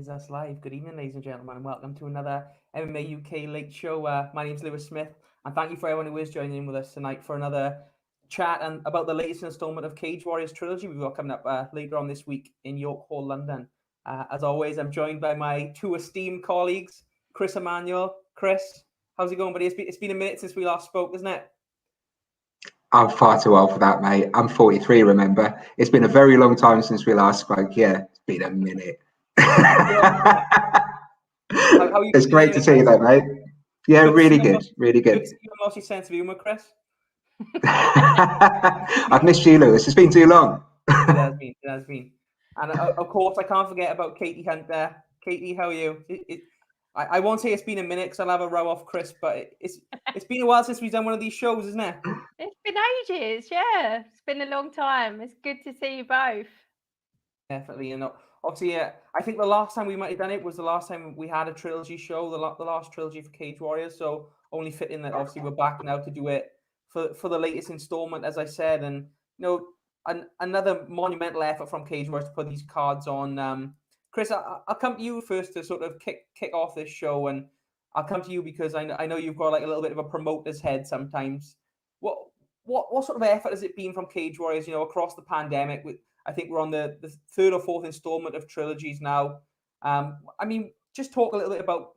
Is us live? Good evening, ladies and gentlemen, and welcome to another MMA UK Late Show. My name's Lewis Smith, and thank you for everyone who is joining in with us tonight for another chat and about the latest instalment of Cage Warriors Trilogy we've got coming up later on this week in York Hall, London. As always, I'm joined by my two esteemed colleagues, Chris Emmanuel. Chris, how's it going, buddy? It's been a minute since we last spoke, isn't it? I'm far too old for that, mate. I'm 43, remember? It's been a very long time since we last spoke. Yeah, it's been a minute. It's great to see you, though, mate. Yeah, really good, really good. You lost your sense of humour, Chris. I've missed you, Lewis. It's been too long. It has been. And of course, I can't forget about Katie Hunter. Katie, how are you? I won't say it's been a minute because I'll have a row off Chris, but it's been a while since we've done one of these shows, isn't it? It's been ages, yeah. It's been a long time. It's good to see you both. Definitely, and obviously, I think the last time we might have done it was the last time we had a trilogy show, the last trilogy for Cage Warriors. So only fitting that obviously we're back now to do it for the latest installment, as I said, and another monumental effort from Cage Warriors to put these cards on. Chris, I'll come to you first to sort of kick off this show, and I'll come to you because I know you've got like a little bit of a promoter's head sometimes. What sort of effort has it been from Cage Warriors, across the pandemic? I think we're on the third or fourth installment of trilogies now. I mean, just talk a little bit about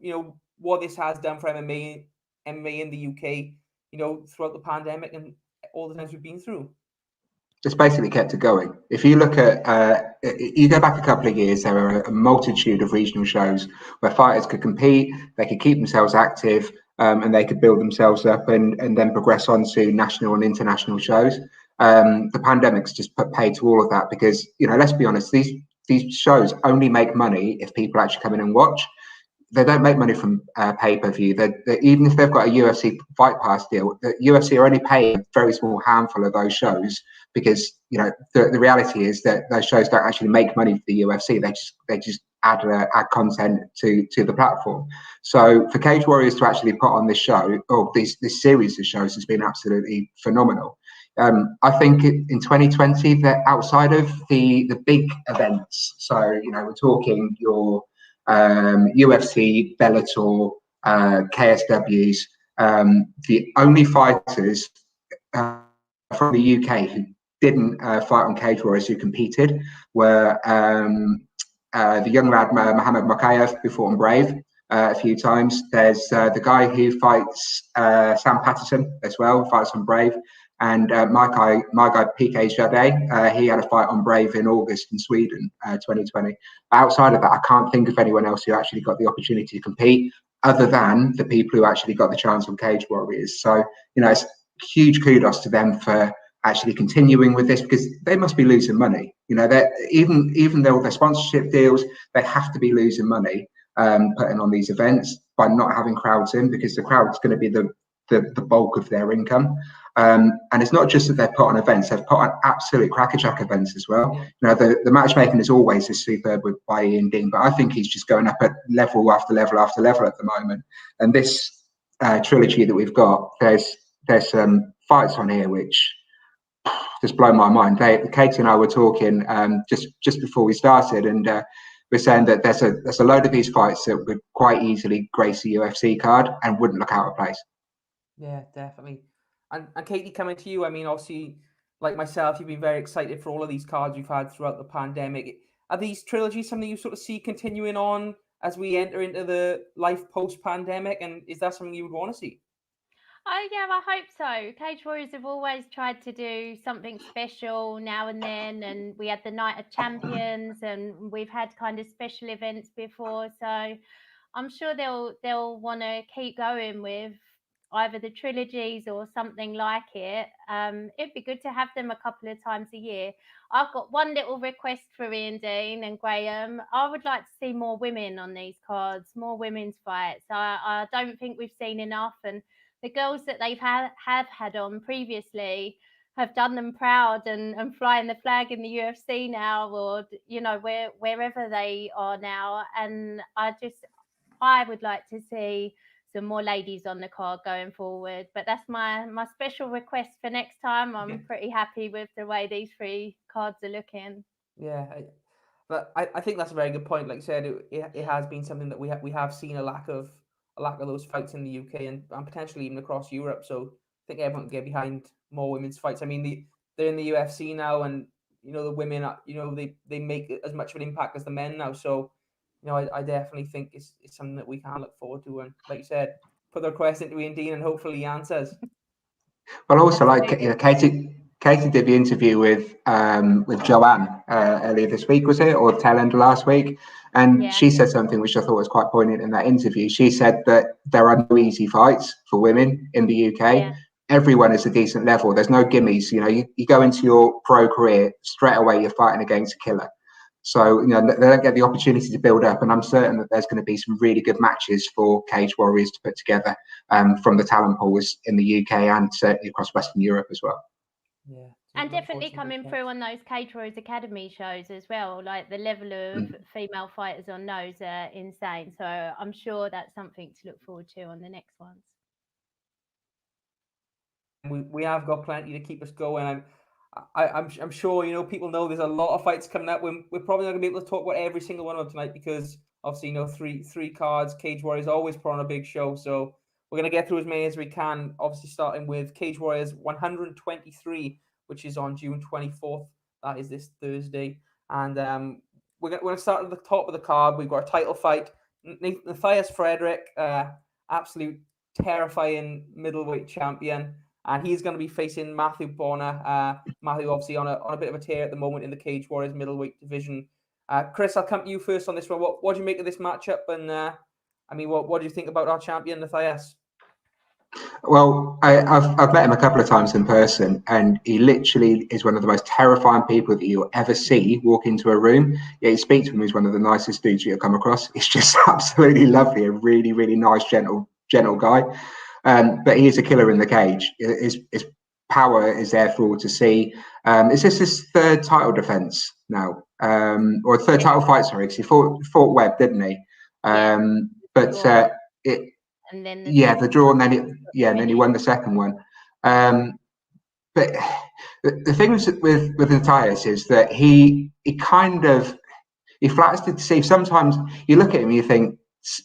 what this has done for MMA in the UK, throughout the pandemic and all the times we've been through. It's basically kept it going. If you look at, you go back a couple of years, there were a multitude of regional shows where fighters could compete, they could keep themselves active, and they could build themselves up and then progress on to national and international shows. The pandemic's just put pay to all of that because, let's be honest, these shows only make money if people actually come in and watch. They don't make money from pay-per-view. Even if they've got a UFC Fight Pass deal, the UFC are only paying a very small handful of those shows because the reality is that those shows don't actually make money for the UFC. They just add content to the platform. So for Cage Warriors to actually put on this show or this series of shows has been absolutely phenomenal. I think in 2020 that outside of the big events, so we're talking your UFC, Bellator, KSWs, the only fighters from the UK who didn't fight on Cage Warriors who competed were the young lad Mohamed Mokayev, who fought on Brave a few times. There's the guy who fights Sam Patterson as well, fights on Brave. And my guy PK Jade, he had a fight on Brave in August in Sweden, 2020. Outside of that, I can't think of anyone else who actually got the opportunity to compete other than the people who actually got the chance on Cage Warriors. So, it's huge kudos to them for actually continuing with this because they must be losing money. Even though their sponsorship deals, they have to be losing money putting on these events by not having crowds in because the crowd's going to be the bulk of their income. And it's not just that they've put on events, they've put on absolute crackerjack events as well. The matchmaking is always as superb by Ian Dean, but I think he's just going up at level after level after level at the moment. And this trilogy that we've got, there's some fights on here which just blow my mind. Katie and I were talking just before we started, and we're saying that there's a load of these fights that would quite easily grace a UFC card and wouldn't look out of place. Yeah, definitely. And Katie, coming to you, I mean, obviously, like myself, you've been very excited for all of these cards you've had throughout the pandemic. Are these trilogies something you sort of see continuing on as we enter into the life post-pandemic? And is that something you would want to see? Oh, yeah, I hope so. Cage Warriors have always tried to do something special now and then. And we had the Night of Champions and we've had kind of special events before. So I'm sure they'll want to keep going with either the trilogies or something like it. It'd be good to have them a couple of times a year. I've got one little request for Ian Dean and Graham. I would like to see more women on these cards, more women's fights. I don't think we've seen enough, and the girls that they've have had on previously have done them proud and flying the flag in the UFC now, or wherever they are now. And I would like to see some more ladies on the card going forward, but that's my special request for next time. I'm pretty happy with the way these three cards are looking. Yeah, But I think that's a very good point. Like you said, it has been something that we have seen a lack of those fights in the UK and potentially even across Europe. So I think everyone can get behind more women's fights. I mean, they're in the UFC now, and the women, they make as much of an impact as the men now. So I definitely think it's something that we can look forward to. And like you said, put the request into Ian Dean, and hopefully he answers. Well, also, like Katie did the interview with Joanne earlier this week, was it, or tail end of last week? And she said something which I thought was quite poignant in that interview. She said that there are no easy fights for women in the UK. Yeah. Everyone is a decent level. There's no gimmies. You go into your pro career straight away, you're fighting against a killer. So, they don't get the opportunity to build up. And I'm certain that there's going to be some really good matches for Cage Warriors to put together from the talent pools in the UK and certainly across Western Europe as well. Yeah. And definitely coming through on those Cage Warriors Academy shows as well. Like the level of female fighters on those are insane. So I'm sure that's something to look forward to on the next ones. We have got plenty to keep us going. I'm sure people know there's a lot of fights coming up. We're probably not going to be able to talk about every single one of them tonight because obviously three cards. Cage Warriors always put on a big show, so we're going to get through as many as we can. Obviously, starting with Cage Warriors 123, which is on June 24th. That is this Thursday, and we're going to start at the top of the card. We've got a title fight. Matthias Frederick, absolute terrifying middleweight champion. And he's going to be facing Matthew Bonner. Matthew, obviously, on a bit of a tear at the moment in the Cage Warriors middleweight division. Chris, I'll come to you first on this one. What do you make of this matchup? And what do you think about our champion, Matthias? Well, I've met him a couple of times in person, and he literally is one of the most terrifying people that you'll ever see walk into a room. Yeah, you speak to him, he's one of the nicest dudes you'll come across. He's just absolutely lovely, a really, really nice, gentle guy. But he is a killer in the cage. His power is there for all to see. Is this his third title defense now? Or third title fight, sorry, because he fought Webb, didn't he? And then the draw, and then he won the second one. But the thing with Matthias is that he flatters to deceive. Sometimes you look at him and you think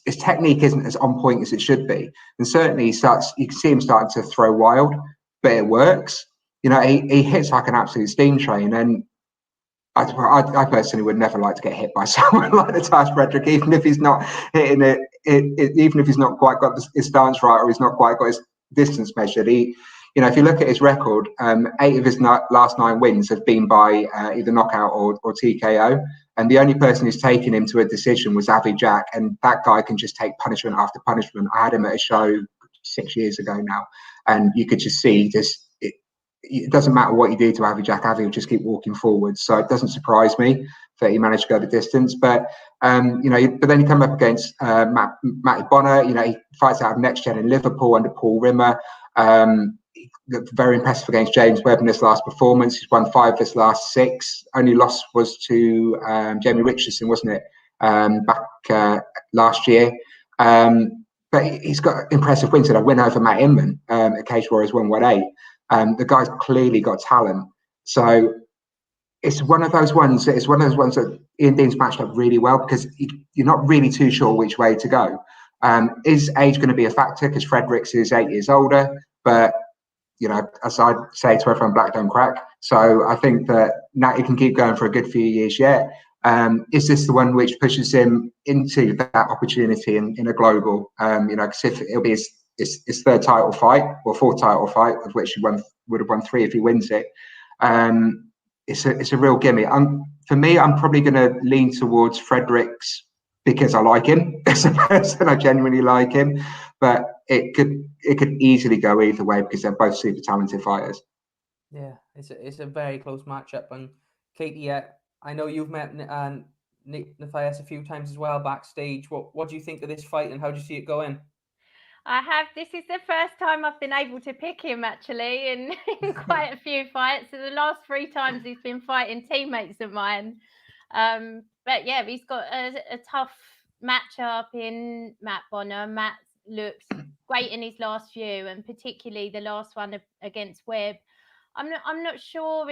his technique isn't as on point as it should be, and certainly you can see him starting to throw wild, but it works. He hits like an absolute steam train, and I personally would never like to get hit by someone like Matthias Frederick, even if he's not hitting it, even if he's not quite got his stance right or he's not quite got his distance measured. If you look at his record, 8 of his last 9 wins have been by either knockout or TKO. And the only person who's taken him to a decision was Avi Jack, and that guy can just take punishment after punishment. I had him at a show 6 years ago now, and you could just see this. It doesn't matter what you do to Avi Jack, Avi will just keep walking forward. So it doesn't surprise me that he managed to go the distance. But but then you come up against Matty Bonner. He fights out of Next Gen in Liverpool under Paul Rimmer. Very impressive against James Webb in his last performance. He's won 5 of his last 6. Only loss was to Jamie Richardson, wasn't it, back last year? But he's got impressive wins. A win over Matt Inman at Cage Warriors 118. The guy's clearly got talent. So it's one of those ones that Ian Dean's matched up really well because you're not really too sure which way to go. Is age going to be a factor? Because Fredericks is 8 years older, but as I'd say to everyone, black don't crack. So I think that Natty can keep going for a good few years yet. Is this the one which pushes him into that opportunity in a global? Because if it'll be his third title fight or fourth title fight, of which he would have won 3 if he wins it. It's a real gimme. For me, I'm probably going to lean towards Fredericks because I like him as a person. I genuinely like him, but it could easily go either way because they're both super talented fighters. Yeah, it's a very close matchup. And Katie, I know you've met Matthias a few times as well backstage. What do you think of this fight and how do you see it going? I have. This is the first time I've been able to pick him actually in quite a few fights. So the last 3 times he's been fighting teammates of mine. But yeah, he's got a tough matchup in Matt Bonner. Matt looks great in his last few, and particularly the last one against Webb. I'm not sure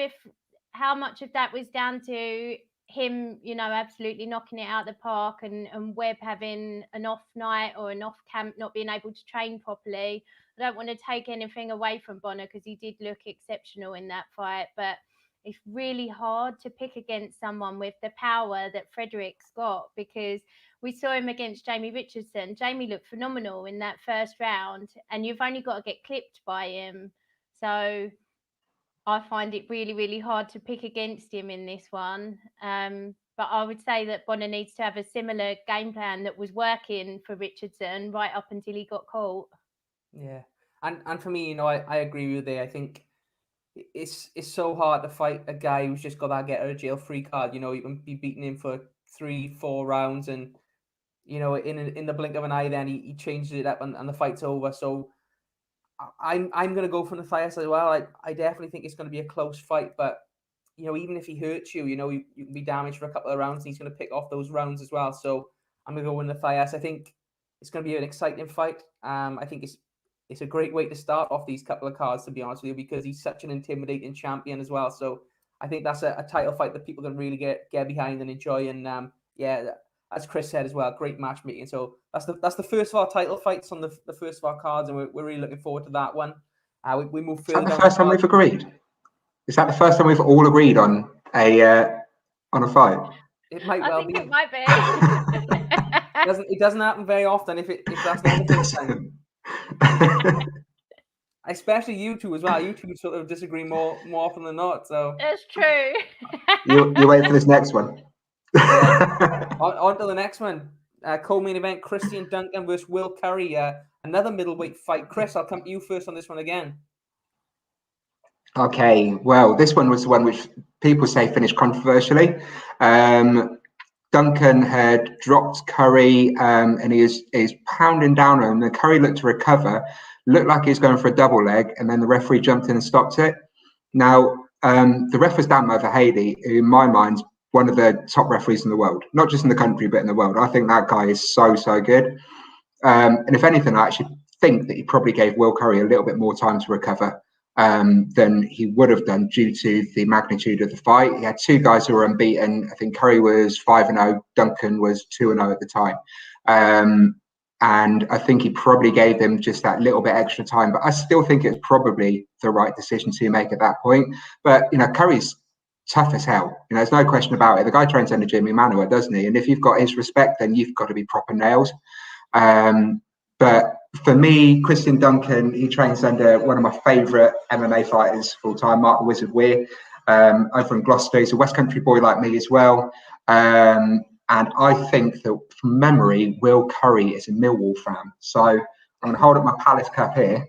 how much of that was down to him, absolutely knocking it out the park, and Webb having an off night or an off camp, not being able to train properly. I don't want to take anything away from Bonner because he did look exceptional in that fight, but it's really hard to pick against someone with the power that Frederick's got, because we saw him against Jamie Richardson. Jamie looked phenomenal in that first round, and you've only got to get clipped by him. So I find it really, really hard to pick against him in this one. But I would say that Bonner needs to have a similar game plan that was working for Richardson right up until he got caught. Yeah. And for me, I agree with you. I think it's so hard to fight a guy who's just got that get out of jail free card. You can be beating him for 3-4 rounds, and in the blink of an eye, then he changes it up and the fight's over. So I'm gonna go for Matthias as well. I definitely think it's gonna be a close fight, but even if he hurts you, you can be damaged for a couple of rounds, and he's gonna pick off those rounds as well. So I'm gonna go with Matthias. I think it's gonna be an exciting fight. I think it's a great way to start off these couple of cards, to be honest with you, because he's such an intimidating champion as well. So I think that's a title fight that people can really get behind and enjoy. And as Chris said as well, great matchmaking. So that's the first of our title fights on the first of our cards, and we're really looking forward to that one. We move further. Is that the first time we've agreed? Is that the first time we've all agreed on a fight? It might I well think be. it might be. It doesn't happen very often if that's not the first time. Especially you two as well. You two sort of disagree more often than not. So that's true. you wait for this next one. On to the next one. Co-main event: Christian Duncan versus Will Curry. Another middleweight fight. Chris, I'll come to you first on this one again. Okay, well, this one was the one which people say finished controversially. Duncan had dropped Curry, and he is pounding down on him. The Curry looked to recover, looked like he was going for a double leg, and then the referee jumped in and stopped it. Now, the ref was Dan Mulcahy, who in my mind, one of the top referees in the world, not just in the country, but in the world. I think that guy is so good. And if anything, I actually think that he probably gave Will Curry a little bit more time to recover than he would have done due to the magnitude of the fight. He had two guys who were unbeaten. I think Curry was 5-0, Duncan was 2-0 at the time. And I think he probably gave them just that little bit extra time. But I still think it's probably the right decision to make at that point. But, Curry's tough as hell. There's no question about it. The guy trains under Jimmy Emmanuel, doesn't he? And if you've got his respect, then you've got to be proper nails. But for me, Christian Duncan, he trains under one of my favourite MMA fighters of all time, Mark the Wizard Weir, over in Gloucester. He's a West Country boy like me as well. And I think that from memory, Will Curry is a Millwall fan. So I'm going to hold up my Palace Cup here.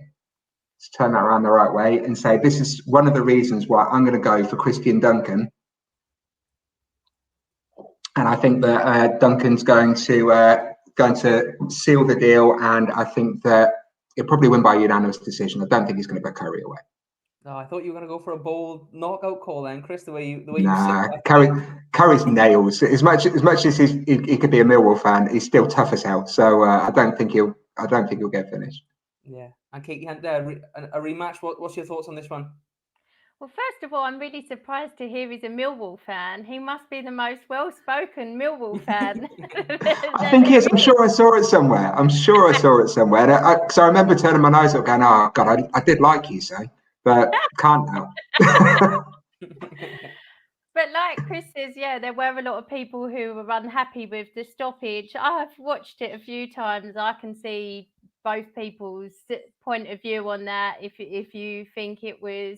Let's turn that around the right way and say this is one of the reasons why I'm going to go for Christian Duncan. And I think that Duncan's going to seal the deal, and I think that he'll probably win by a unanimous decision. I don't think he's going to put Curry away. No, I thought you were going to go for a bold knockout call then, Chris. The way you Curry's nails. As much as he could be a Millwall fan, he's still tough as hell. So I don't think he'll get finished. Yeah, and Katie Hunter, a rematch. What's your thoughts on this one? Well, first of all, I'm really surprised to hear he's a Millwall fan. He must be the most well-spoken Millwall fan. I think he is. I'm sure I saw it somewhere. Because I remember turning my nose up going, oh, God, I did like you, so, but can't now. But like Chris says, yeah, there were a lot of people who were unhappy with the stoppage. I've watched it a few times. I can see both people's point of view on that. If you think it was,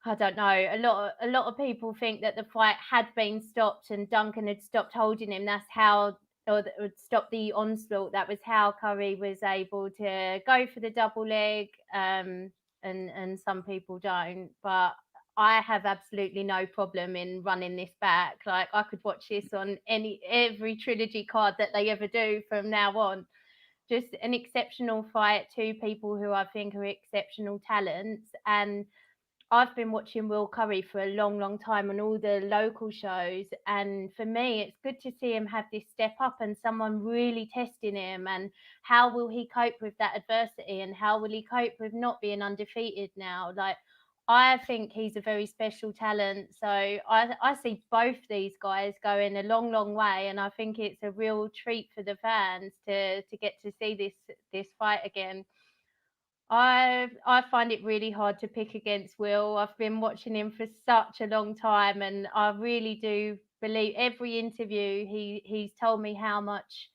I don't know, a lot of people think that the fight had been stopped and Duncan had stopped holding him. That's how, or stopped the onslaught. That was how Curry was able to go for the double leg. And some people don't. But I have absolutely no problem in running this back. Like, I could watch this on every Trilogy card that they ever do from now on. Just an exceptional fight, two people who I think are exceptional talents. And I've been watching Will Curry for a long time on all the local shows. And for me, it's good to see him have this step up and someone really testing him. And how will he cope with that adversity? And how will he cope with not being undefeated now? Like, I think he's a very special talent. So I see both these guys going a long, long way, and I think it's a real treat for the fans to get to see this fight again. I find it really hard to pick against Will. I've been watching him for such a long time, and I really do believe every interview he's told me how much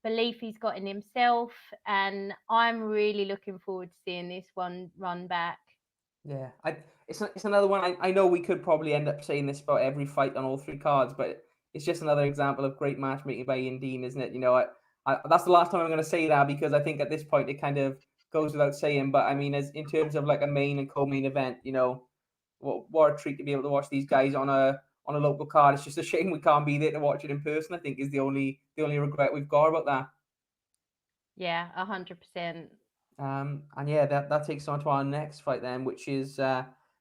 belief he's got in himself, and I'm really looking forward to seeing this one run back. Yeah, it's another one. I know we could probably end up saying this about every fight on all three cards, but it's just another example of great matchmaking by Ian Dean, isn't it? You know, that's the last time I'm going to say that, because I think at this point it kind of goes without saying. But I mean, as in terms of like a main and co-main event, you know, what a treat to be able to watch these guys on a local card. It's just a shame we can't be there to watch it in person, I think, is the only regret we've got about that. Yeah, 100%. And yeah, that takes us on to our next fight then, which is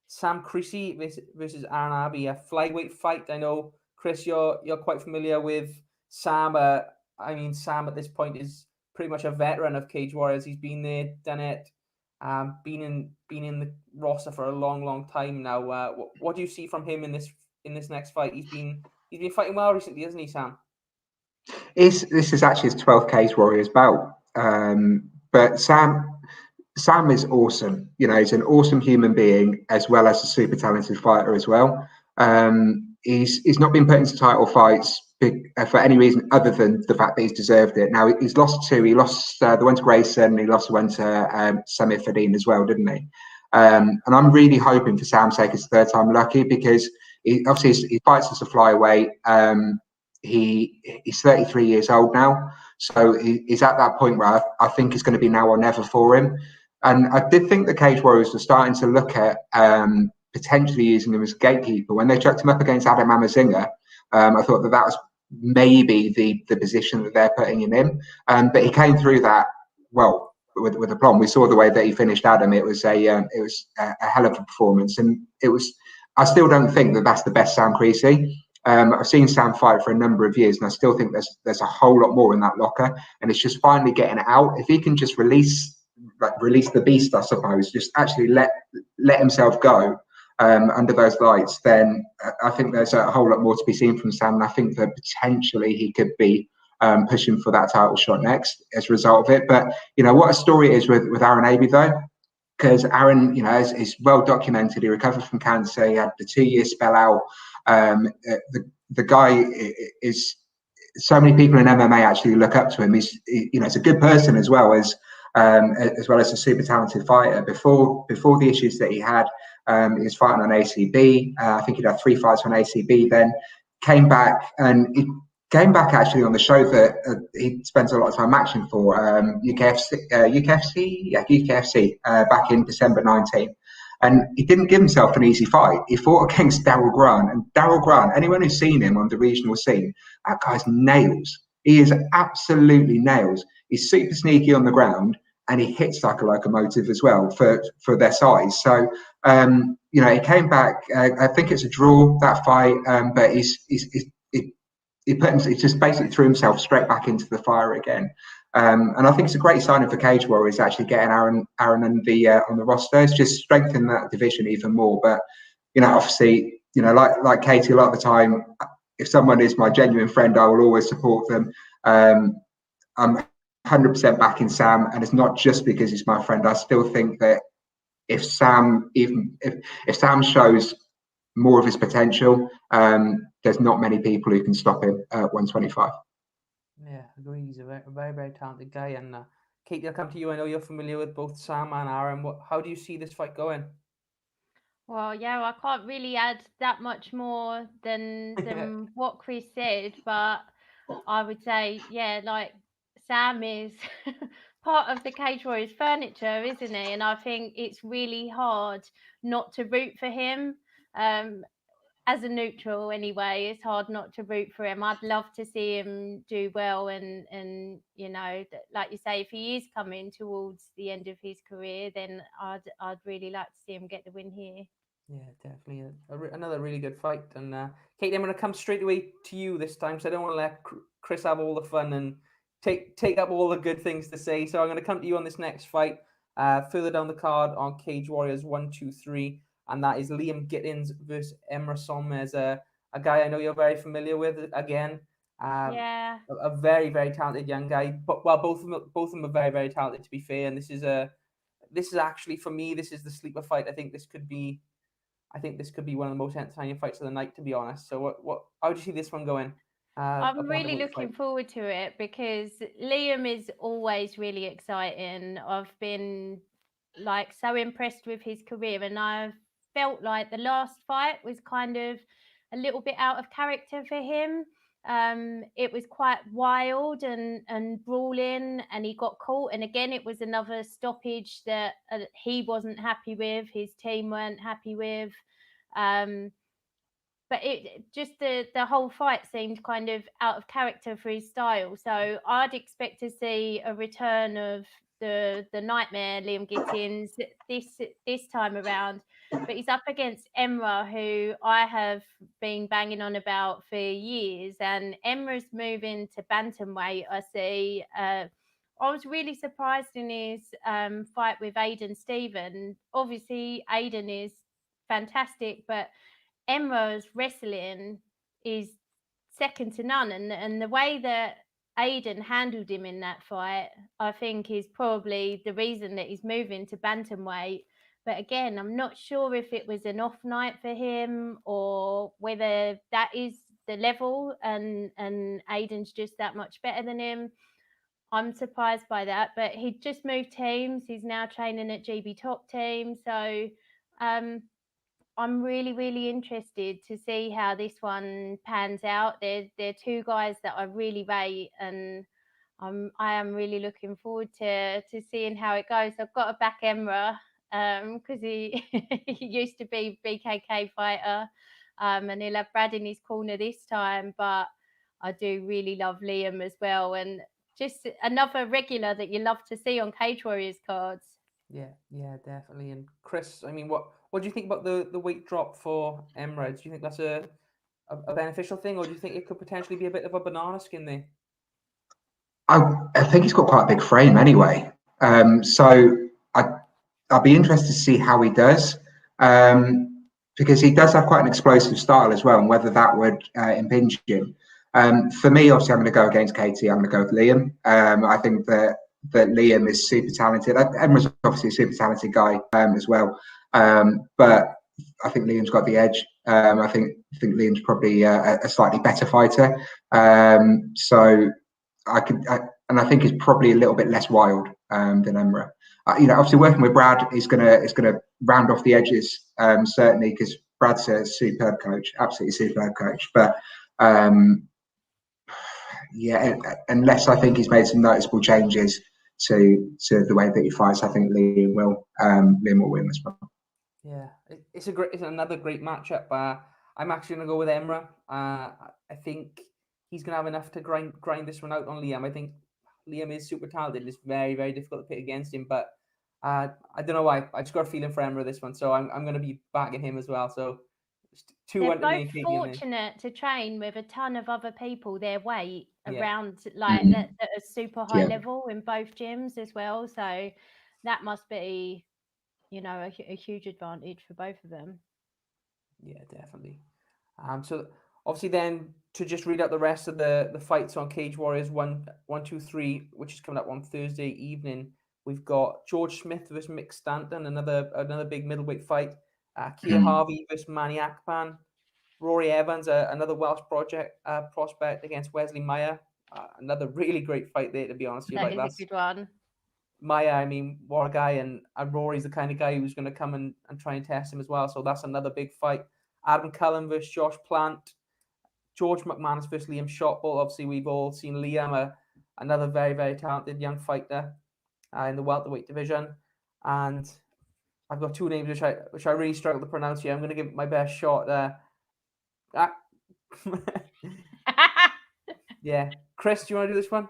Sam Creasy versus Aaron Abbey, a flyweight fight. I know, Chris, you're quite familiar with Sam. I mean, Sam at this point is pretty much a veteran of Cage Warriors. He's been there, done it, been in the roster for a long, long time now. What do you see from him in this next fight? He's been fighting well recently, hasn't he, Sam? This is actually his 12th Cage Warriors bout. But Sam is awesome. You know, he's an awesome human being as well as a super talented fighter as well. He's not been put into title fights for any reason other than the fact that he's deserved it. Now, he's lost two. He lost the one to Grayson, and he lost the one to Samir Fadin as well, didn't he? And I'm really hoping for Sam's sake it's the third time lucky, because he fights as a flyweight. He's 33 years old now, so he's at that point where I think it's going to be now or never for him. And I did think the Cage Warriors were starting to look at potentially using him as a gatekeeper. When they chucked him up against Adam Amazinga, I thought that was maybe the position that they're putting him in. But he came through that well with aplomb. We saw the way that he finished Adam. It was a hell of a performance, and I still don't think that that's the best Sam Creasy. I've seen Sam fight for a number of years, and I still think there's a whole lot more in that locker, and it's just finally getting it out. If he can just release the beast, I suppose, just actually let himself go under those lights, then I think there's a whole lot more to be seen from Sam, and I think that potentially he could be pushing for that title shot next as a result of it. But you know what a story it is with Aaron Abbey though, because Aaron, you know, is well documented. He recovered from cancer. He had the 2-year spell out. The guy is, so many people in MMA actually look up to him. He's a good person as well as a super talented fighter. Before the issues that he had, he was fighting on ACB. I think he'd had 3 fights on ACB. Then came back, and he came back actually on the show that he spends a lot of time matching for, UKFC back in December 19. And he didn't give himself an easy fight. He fought against Daryl Grant. And Daryl Grant, anyone who's seen him on the regional scene, that guy's nails. He is absolutely nails. He's super sneaky on the ground, and he hits like a locomotive as well for their size. So, he came back. I think it's a draw, that fight, but he just basically threw himself straight back into the fire again. And I think it's a great sign for Cage Warriors actually getting Aaron on the roster. It's just strengthened that division even more. But obviously, like Katie, a lot of the time, if someone is my genuine friend, I will always support them. I'm 100% backing Sam, and it's not just because he's my friend. I still think that if Sam shows more of his potential, there's not many people who can stop him at 125. Yeah, agree. He's a very, very, very talented guy. And Katie, I'll come to you. I know you're familiar with both Sam and Aaron. How do you see this fight going? Well, yeah, I can't really add that much more than what Chris said, but I would say, yeah, like Sam is part of the Cage Warriors furniture, isn't he? And I think it's really hard not to root for him. As a neutral anyway, it's hard not to root for him. I'd love to see him do well, and like you say, if he is coming towards the end of his career, then I'd really like to see him get the win here. Yeah, definitely another really good fight. And Kate, I'm going to come straight away to you this time, so I don't want to let Chris have all the fun and take up all the good things to say. So I'm going to come to you on this next fight, further down the card on Cage Warriors 123. and that is Liam Gittins versus Emra Somers, a guy I know you're very familiar with. Again, Yeah. a very, very talented young guy. But both of them are very, very talented, to be fair. And this is actually, for me, this is the sleeper fight. I think this could be one of the most entertaining fights of the night, to be honest. So how do you see this one going? I'm really looking forward to it because Liam is always really exciting. I've been like so impressed with his career, and I've felt like the last fight was kind of a little bit out of character for him. It was quite wild and brawling, and he got caught. And again, it was another stoppage that he wasn't happy with, his team weren't happy with. But it just the whole fight seemed kind of out of character for his style. So I'd expect to see a return of the nightmare Liam Gittins this time around. But he's up against Emra, who I have been banging on about for years. And Emra's moving to bantamweight, I see. I was really surprised in his fight with Aidan Stephen. Obviously, Aidan is fantastic, but Emra's wrestling is second to none, and the way that Aidan handled him in that fight, I think, is probably the reason that he's moving to bantamweight. But again, I'm not sure if it was an off night for him or whether that is the level, and Aidan's just that much better than him. I'm surprised by that, but he just moved teams. He's now training at GB Top Team, so I'm really, really interested to see how this one pans out. They're two guys that I really rate, and I am really looking forward to seeing how it goes. I've got to back Emra because he he used to be BKK fighter, and he'll have Brad in his corner this time. But I do really love Liam as well, and just another regular that you love to see on Cage Warriors cards. Yeah, definitely. And Chris, I mean, what do you think about the weight drop for Emra? Do you think that's a beneficial thing, or do you think it could potentially be a bit of a banana skin there? I think he's got quite a big frame anyway. So I'll be interested to see how he does, because he does have quite an explosive style as well, and whether that would impinge him. For me, obviously, I'm going to go against Katie. I'm going to go with Liam. I think that Liam is super talented. Emma's obviously a super talented guy as well, but I think Liam's got the edge. I think Liam's probably a slightly better fighter. So I think he's probably a little bit less wild than Emra. Obviously working with Brad is gonna round off the edges, certainly, because Brad's a superb coach, absolutely superb coach. But unless I think he's made some noticeable changes to the way that he fights, I think Liam will win this one. Yeah, it's another great matchup. I'm actually gonna go with Emra. I think he's gonna have enough to grind this one out on Liam. I think Liam is super talented. It's very, very difficult to pick against him, but I don't know why. I just got a feeling for Emra this one, so I'm going to be backing him as well. So they're both fortunate to train with a ton of other people their weight around like at a super high level in both gyms as well. So that must be, a huge advantage for both of them. Yeah, definitely. So obviously then to just read out the rest of the fights on Cage Warriors 123, which is coming up on Thursday evening. We've got George Smith versus Mick Stanton, another big middleweight fight. Keir Harvey versus Manny Akpan. Rory Evans, another Welsh prospect against Wesley Meyer. Another really great fight there, to be honest. That is a good one. Meyer, I mean, what a guy, and Rory's the kind of guy who's going to come and try and test him as well. So that's another big fight. Adam Cullen versus Josh Plant. George McManus versus Liam Shotwell. Obviously, we've all seen Liam, another very, very talented young fighter in the welterweight division. And I've got two names which I really struggle to pronounce here. I'm going to give it my best shot. Yeah. Chris, do you want to do this one?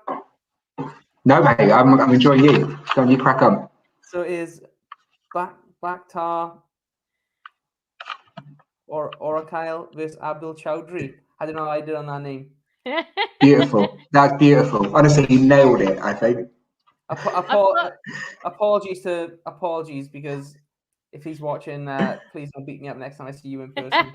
No, mate, I'm enjoying you. Go on, you crack on. So it is Bakhtar or Orakile versus Abdul Chowdhury. I don't know how I did on that name. Beautiful. That's beautiful. Honestly, you nailed it, I think. Apologies because if he's watching, please don't beat me up next time I see you in person.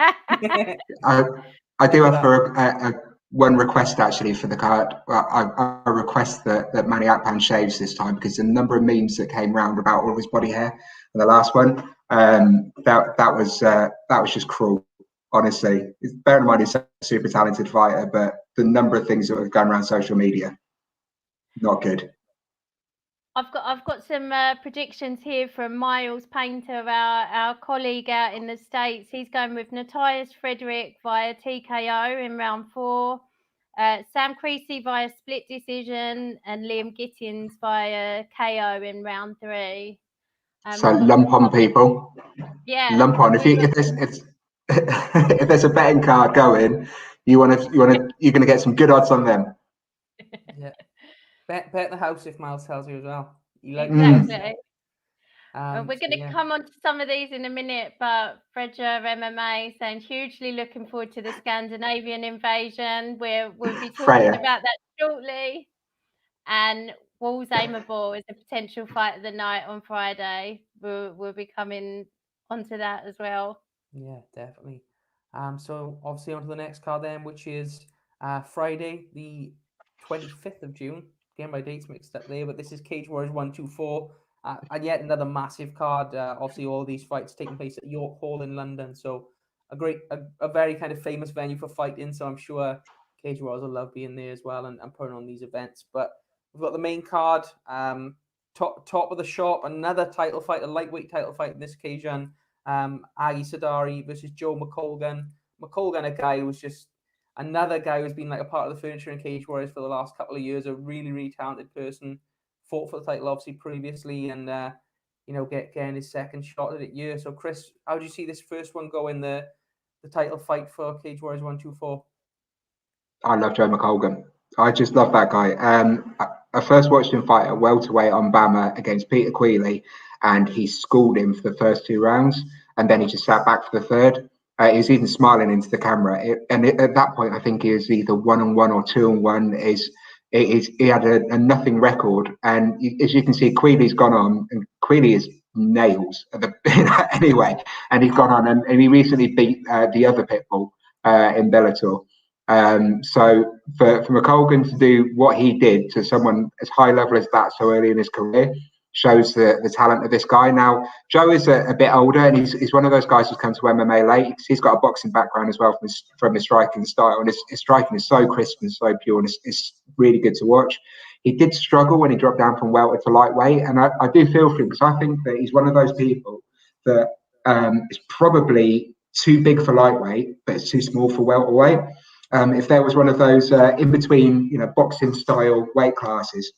I do have one request actually for the card. I request that Manny Akpan shaves this time, because the number of memes that came round about all of his body hair in the last one, that was just cruel. Honestly, bear in mind he's a super talented fighter, but the number of things that have gone around social media, not good. I've got some predictions here from Myles Painter, our colleague out in the States. He's going with Matthias Frederick via TKO in round 4, Sam Creasy via split decision, and Liam Gittins via KO in round 3. So lump on, people. Yeah, lump on. If there's a betting card going, you're going to get some good odds on them. Yeah. Bet the house if Myles tells you as well. Exactly. We're going to yeah. come on to some of these in a minute, but Fletcher MMA saying hugely looking forward to the Scandinavian invasion. We'll be talking about that shortly. And Walls Aimable is a potential fight of the night on Friday. We'll be coming onto that as well. Yeah, definitely. So obviously on to the next card then, which is Friday, the 25th of June. Getting my dates mixed up there, but this is Cage Warriors 124. And yet another massive card. Obviously all these fights taking place at York Hall in London. So a very kind of famous venue for fighting. So I'm sure Cage Warriors will love being there as well and putting on these events. But we've got the main card, top of the shop, another title fight, a lightweight title fight in this occasion. Agi Sadari versus Joe McColgan. McColgan, a guy who was just another guy who's been like a part of the furniture in Cage Warriors for the last couple of years, a really, really talented person, fought for the title obviously previously, and getting his second shot at it year. So Chris, how do you see this first one go in the title fight for Cage Warriors 124? I love Joe McColgan. I just love that guy. I first watched him fight at welterweight on Bama against Peter Queally, and he schooled him for the first 2 rounds, and then he just sat back for the third. He was even smiling into the camera, at that point, I think he was either 1-1 or 2-1. He had a nothing record, and as you can see, Quealy's gone on, and Queally is nails anyway, and he's gone on, and he recently beat the other Pitbull in Bellator. So for McColgan to do what he did to someone as high level as that so early in his career shows the talent of this guy. Now, Joe is a bit older, and he's one of those guys who's come to MMA late. He's got a boxing background as well from his striking style, and his striking is so crisp and so pure, and it's really good to watch. He did struggle when he dropped down from welter to lightweight, and I do feel for him, because I think that he's one of those people that is probably too big for lightweight, but it's too small for welterweight. If there was one of those in between, boxing style weight classes,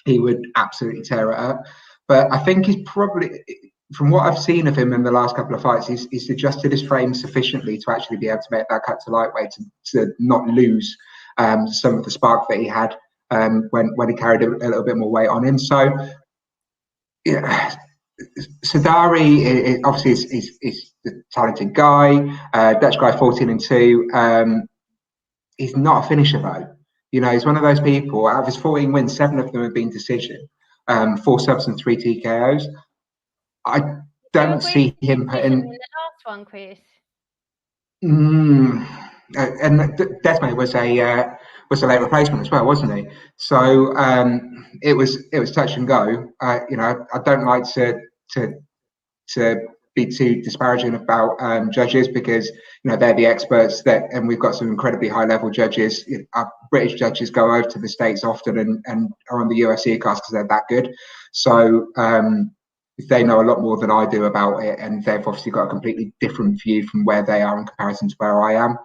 he would absolutely tear it up. But I think he's probably, from what I've seen of him in the last couple of fights, he's adjusted his frame sufficiently to actually be able to make that cut to lightweight, to not lose some of the spark that he had when he carried a little bit more weight on him. So, yeah. Sadari obviously is a talented guy, Dutch guy, 14-2. He's not a finisher though. He's one of those people. Out of his 14 wins, 7 of them have been decision, 4 subs and 3 TKOs. I don't see him putting in the last one, Chris. And Desmond was a late replacement as well, wasn't he? So it was touch and go. I don't like to be too disparaging about judges, because they're the experts, and we've got some incredibly high level judges. Our British judges go over to the States often and are on the UFC cast because they're that good. So they know a lot more than I do about it, and they've obviously got a completely different view from where they are in comparison to where I am.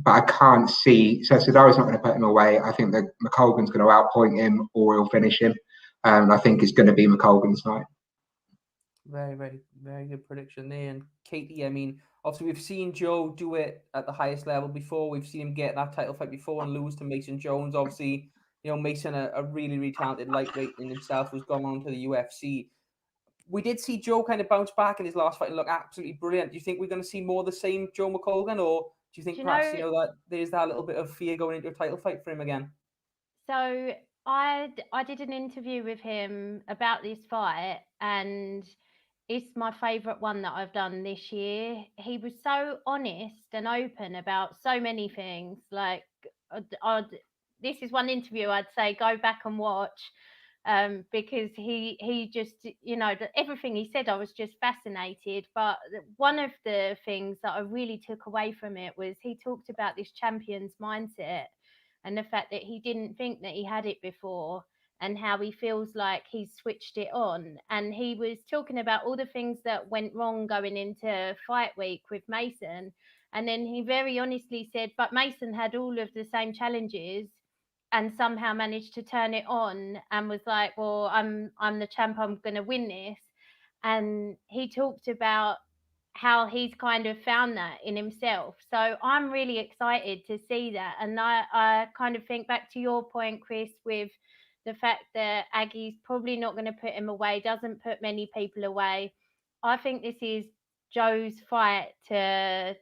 But I can't see. So Sadari's not going to put him away. I think that McColgan's going to outpoint him, or he'll finish him. I think it's going to be McColgan's night. Very, very, very good prediction there. And Katie, I mean, obviously we've seen Joe do it at the highest level before. We've seen him get that title fight before and lose to Mason Jones. Obviously, Mason, a really, really talented lightweight in himself, who's gone on to the UFC. We did see Joe kind of bounce back in his last fight and look absolutely brilliant. Do you think we're going to see more of the same Joe McColgan, or do you think perhaps that there's that little bit of fear going into a title fight for him again? So I did an interview with him about this fight, and it's my favourite one that I've done this year. He was so honest and open about so many things. Like, this is one interview I'd say go back and watch, because he just, everything he said, I was just fascinated. But one of the things that I really took away from it was he talked about this champion's mindset and the fact that he didn't think that he had it before, and how he feels like he's switched it on. And he was talking about all the things that went wrong going into fight week with Mason. And then he very honestly said, but Mason had all of the same challenges and somehow managed to turn it on, and was like, well, I'm the champ, I'm going to win this. And he talked about how he's kind of found that in himself. So I'm really excited to see that. And I kind of think back to your point, Chris, with the fact that Aggie's probably not going to put him away, doesn't put many people away. I think this is Joe's fight to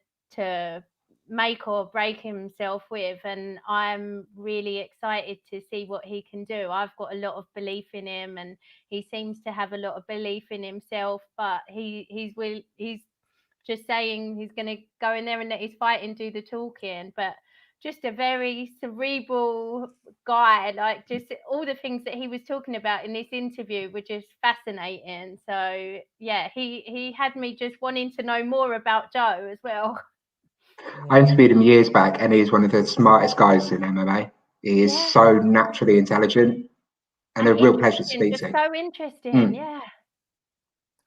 make or break himself with, and I'm really excited to see what he can do. I've got a lot of belief in him, and he seems to have a lot of belief in himself, but he's just saying he's going to go in there and let his fighting do the talking. But just a very cerebral guy. Like, just all the things that he was talking about in this interview were just fascinating. So yeah, he had me just wanting to know more about Joe as well. I interviewed him years back, and he's one of the smartest guys in MMA. He is so naturally intelligent, and a real pleasure to speak to. So interesting, yeah.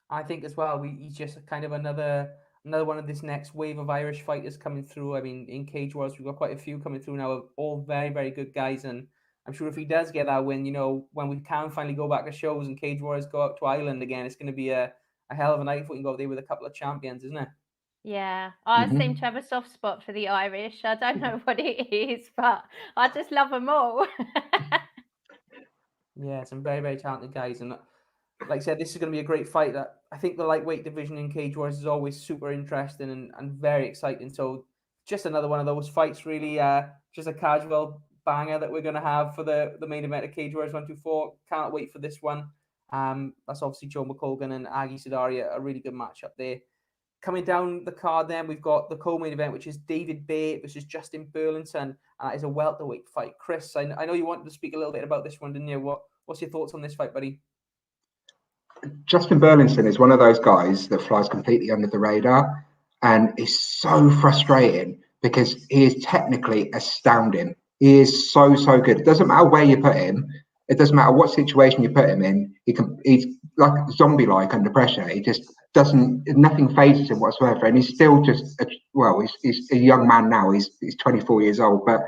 I think as well, he's just kind of another one of this next wave of Irish fighters coming through. I mean, in Cage Wars, we've got quite a few coming through now, all very, very good guys. And I'm sure if he does get that win, when we can finally go back to shows and Cage Wars go out to Ireland again, it's going to be a hell of a night if we can go there with a couple of champions, isn't it? Yeah, I seem to have a soft spot for the Irish. I don't know what it is, but I just love them all. Yeah, some very, very talented guys. And like I said, this is going to be a great fight. That I think the lightweight division in Cage Wars is always super interesting and very exciting. So just another one of those fights, really. Just a casual banger that we're going to have for the main event of Cage Wars 124. Can't wait for this one. That's obviously Joe McColgan and Aggie Sidaria, a really good matchup there. Coming down the card, then we've got the co-main event, which is David Bate versus Justin Burleson. That is a welterweight fight. Chris, I know you wanted to speak a little bit about this one, didn't you? What's your thoughts on this fight, buddy? Justin Burleson is one of those guys that flies completely under the radar, and is so frustrating because he is technically astounding. He is so good. It doesn't matter where you put him. It doesn't matter what situation you put him in. He's like zombie-like under pressure. He just nothing phases him whatsoever. And he's still just, he's a young man now. He's 24 years old, but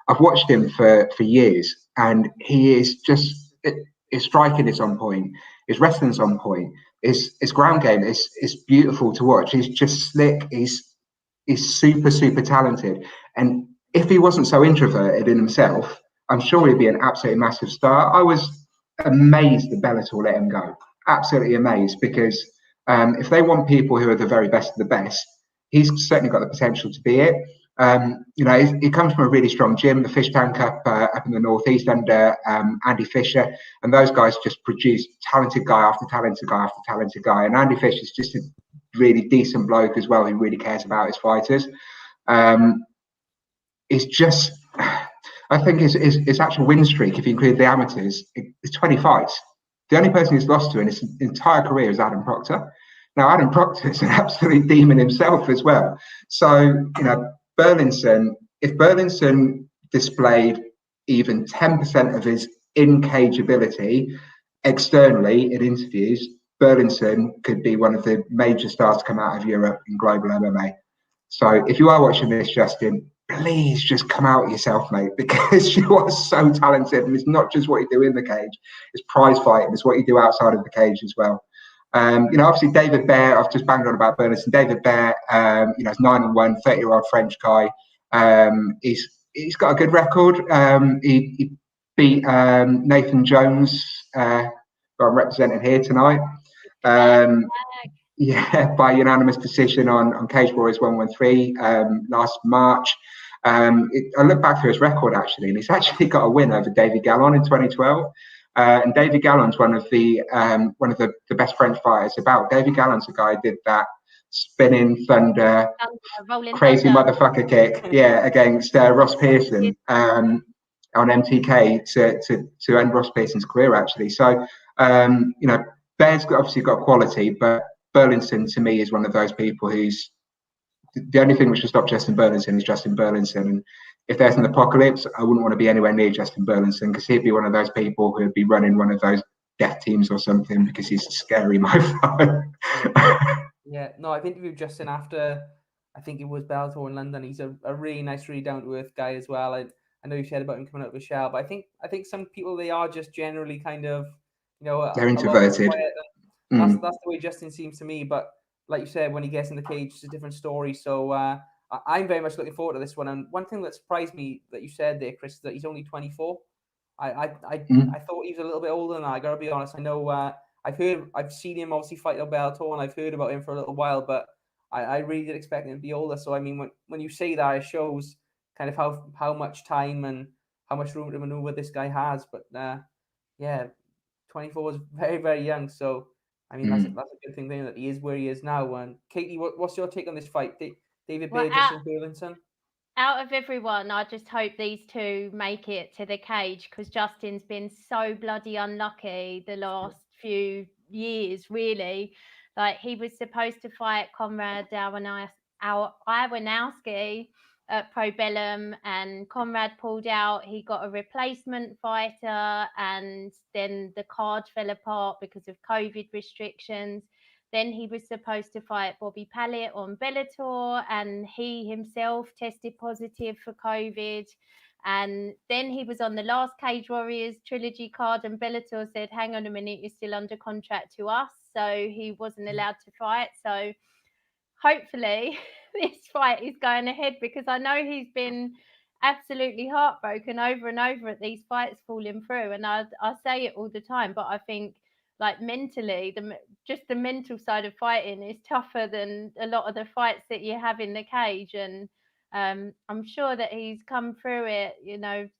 I've watched him for years, and he is just, his striking is on point. His wrestling's on point. His ground game is beautiful to watch. He's just slick. He's super talented. And if he wasn't so introverted in himself, I'm sure he'd be an absolutely massive star. I was amazed that Bellator let him go. Absolutely amazed, because if they want people who are the very best of the best, he's certainly got the potential to be it. He comes from a really strong gym, the Fish Tank up in the northeast under Andy Fisher, and those guys just produce talented guy after talented guy after talented guy. And Andy Fisher's just a really decent bloke as well. He really cares about his fighters. It's just, I think his actual win streak, if you include the amateurs, is 20 fights. The only person he's lost to in his entire career is Adam Proctor. Now, Adam Proctor is an absolute demon himself as well. So, Burleson, if Burleson displayed even 10% of his in-cage ability externally in interviews, Burleson could be one of the major stars to come out of Europe in global MMA. So if you are watching this, Justin, please just come out yourself, mate, because you are so talented. And it's not just what you do in the cage. It's prize fighting. It's what you do outside of the cage as well. Obviously David Bear, I've just banged on about Burleson. David Bear, is 9-1, 30-year-old French guy. He's got a good record. He beat Nathan Jones, who I'm representing here tonight. By unanimous decision on Cage Warriors 113 last March. I look back through his record actually, and he's actually got a win over Davy Gallon in 2012. And David Gallon's one of the best French fighters about. David Gallon's the guy who did that spinning thunder, crazy thunder. motherfucker kick, against Ross Pearson on MTK to end Ross Pearson's career, actually. So, Bear's obviously got quality, but Burleson to me is one of those people who's the only thing which will stop Justin Burleson is Justin Burleson. And if there's an apocalypse, I wouldn't want to be anywhere near Justin Burleson, because he'd be one of those people who'd be running one of those death teams or something, because he's a scary mofo. Yeah, no, I've interviewed Justin after, I think it was Bellator in London. He's a really nice, really down to earth guy as well. I know you said about him coming out of the shell, but I think some people, they are just generally kind of, they're introverted. That's the way Justin seems to me. But like you said, when he gets in the cage, it's a different story. So I'm very much looking forward to this one. And one thing that surprised me that you said there, Chris, is that he's only 24. I thought he was a little bit older than that. I gotta be honest. I know I've seen him obviously fight at Bellator, and I've heard about him for a little while, but I really did expect him to be older. So I mean, when you say that, it shows kind of how much time and how much room to maneuver this guy has. But 24 is very, very young. So I mean, that's a good thing there that he is where he is now. And Katie, what's your take on this fight? David Bate, Justin Burleson? Out of everyone, I just hope these two make it to the cage, because Justin's been so bloody unlucky the last few years, really. Like, he was supposed to fight Conrad Iwanowski at Pro Bellum, and Conrad pulled out. He got a replacement fighter, and then the card fell apart because of COVID restrictions. Then he was supposed to fight Bobby Pallett on Bellator, and he himself tested positive for COVID. And then he was on the last Cage Warriors Trilogy card, and Bellator said, hang on a minute, you're still under contract to us. So he wasn't allowed to fight. So hopefully this fight is going ahead, because I know he's been absolutely heartbroken over and over at these fights falling through. And I say it all the time, but I think, like, mentally, just the mental side of fighting is tougher than a lot of the fights that you have in the cage. And I'm sure that he's come through it,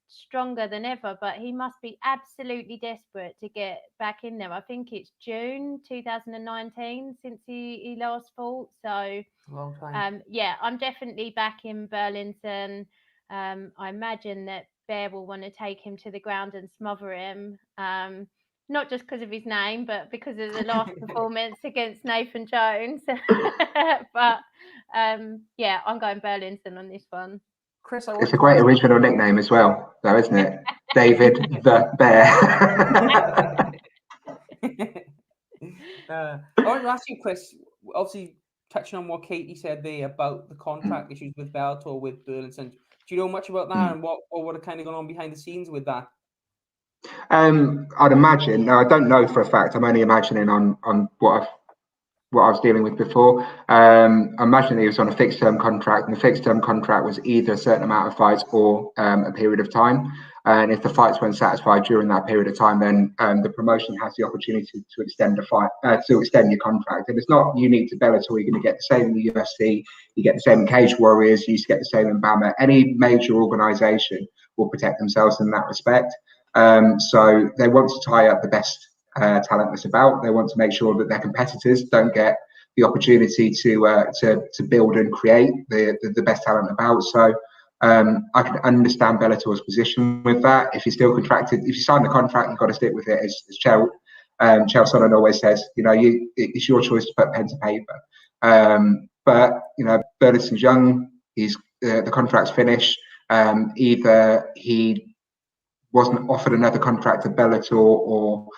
stronger than ever, but he must be absolutely desperate to get back in there. I think it's June 2019 since he last fought. So, long time. I'm definitely back in Burleson. I imagine that Bear will want to take him to the ground and smother him. Not just because of his name, but because of the last performance against Nathan Jones. But I'm going Burleson on this one. Chris, it's a great original nickname as well, though, isn't it? David the Bear. I want to ask you, Chris, obviously touching on what Katie said there about the contract issues with Bellator, with Burleson. Do you know much about that, and what are kind of going on behind the scenes with that? I'd imagine. No, I don't know for a fact. I'm only imagining on what I was dealing with before. I imagine he was on a fixed term contract, and the fixed term contract was either a certain amount of fights or a period of time. And if the fights weren't satisfied during that period of time, then the promotion has the opportunity to extend to extend your contract. And it's not unique to Bellator. You're going to get the same in the UFC. You get the same in Cage Warriors. You used to get the same in BAMMA. Any major organisation will protect themselves in that respect. So they want to tie up the best talent that's about. They want to make sure that their competitors don't get the opportunity to build and create the best talent about. So I can understand Bellator's position with that. If you're still contracted, if you sign the contract, you've got to stick with it. As Chael Sonnen always says, it's your choice to put pen to paper. But Burleson's young. The contract's finished. Either he wasn't offered another contract at Bellator, or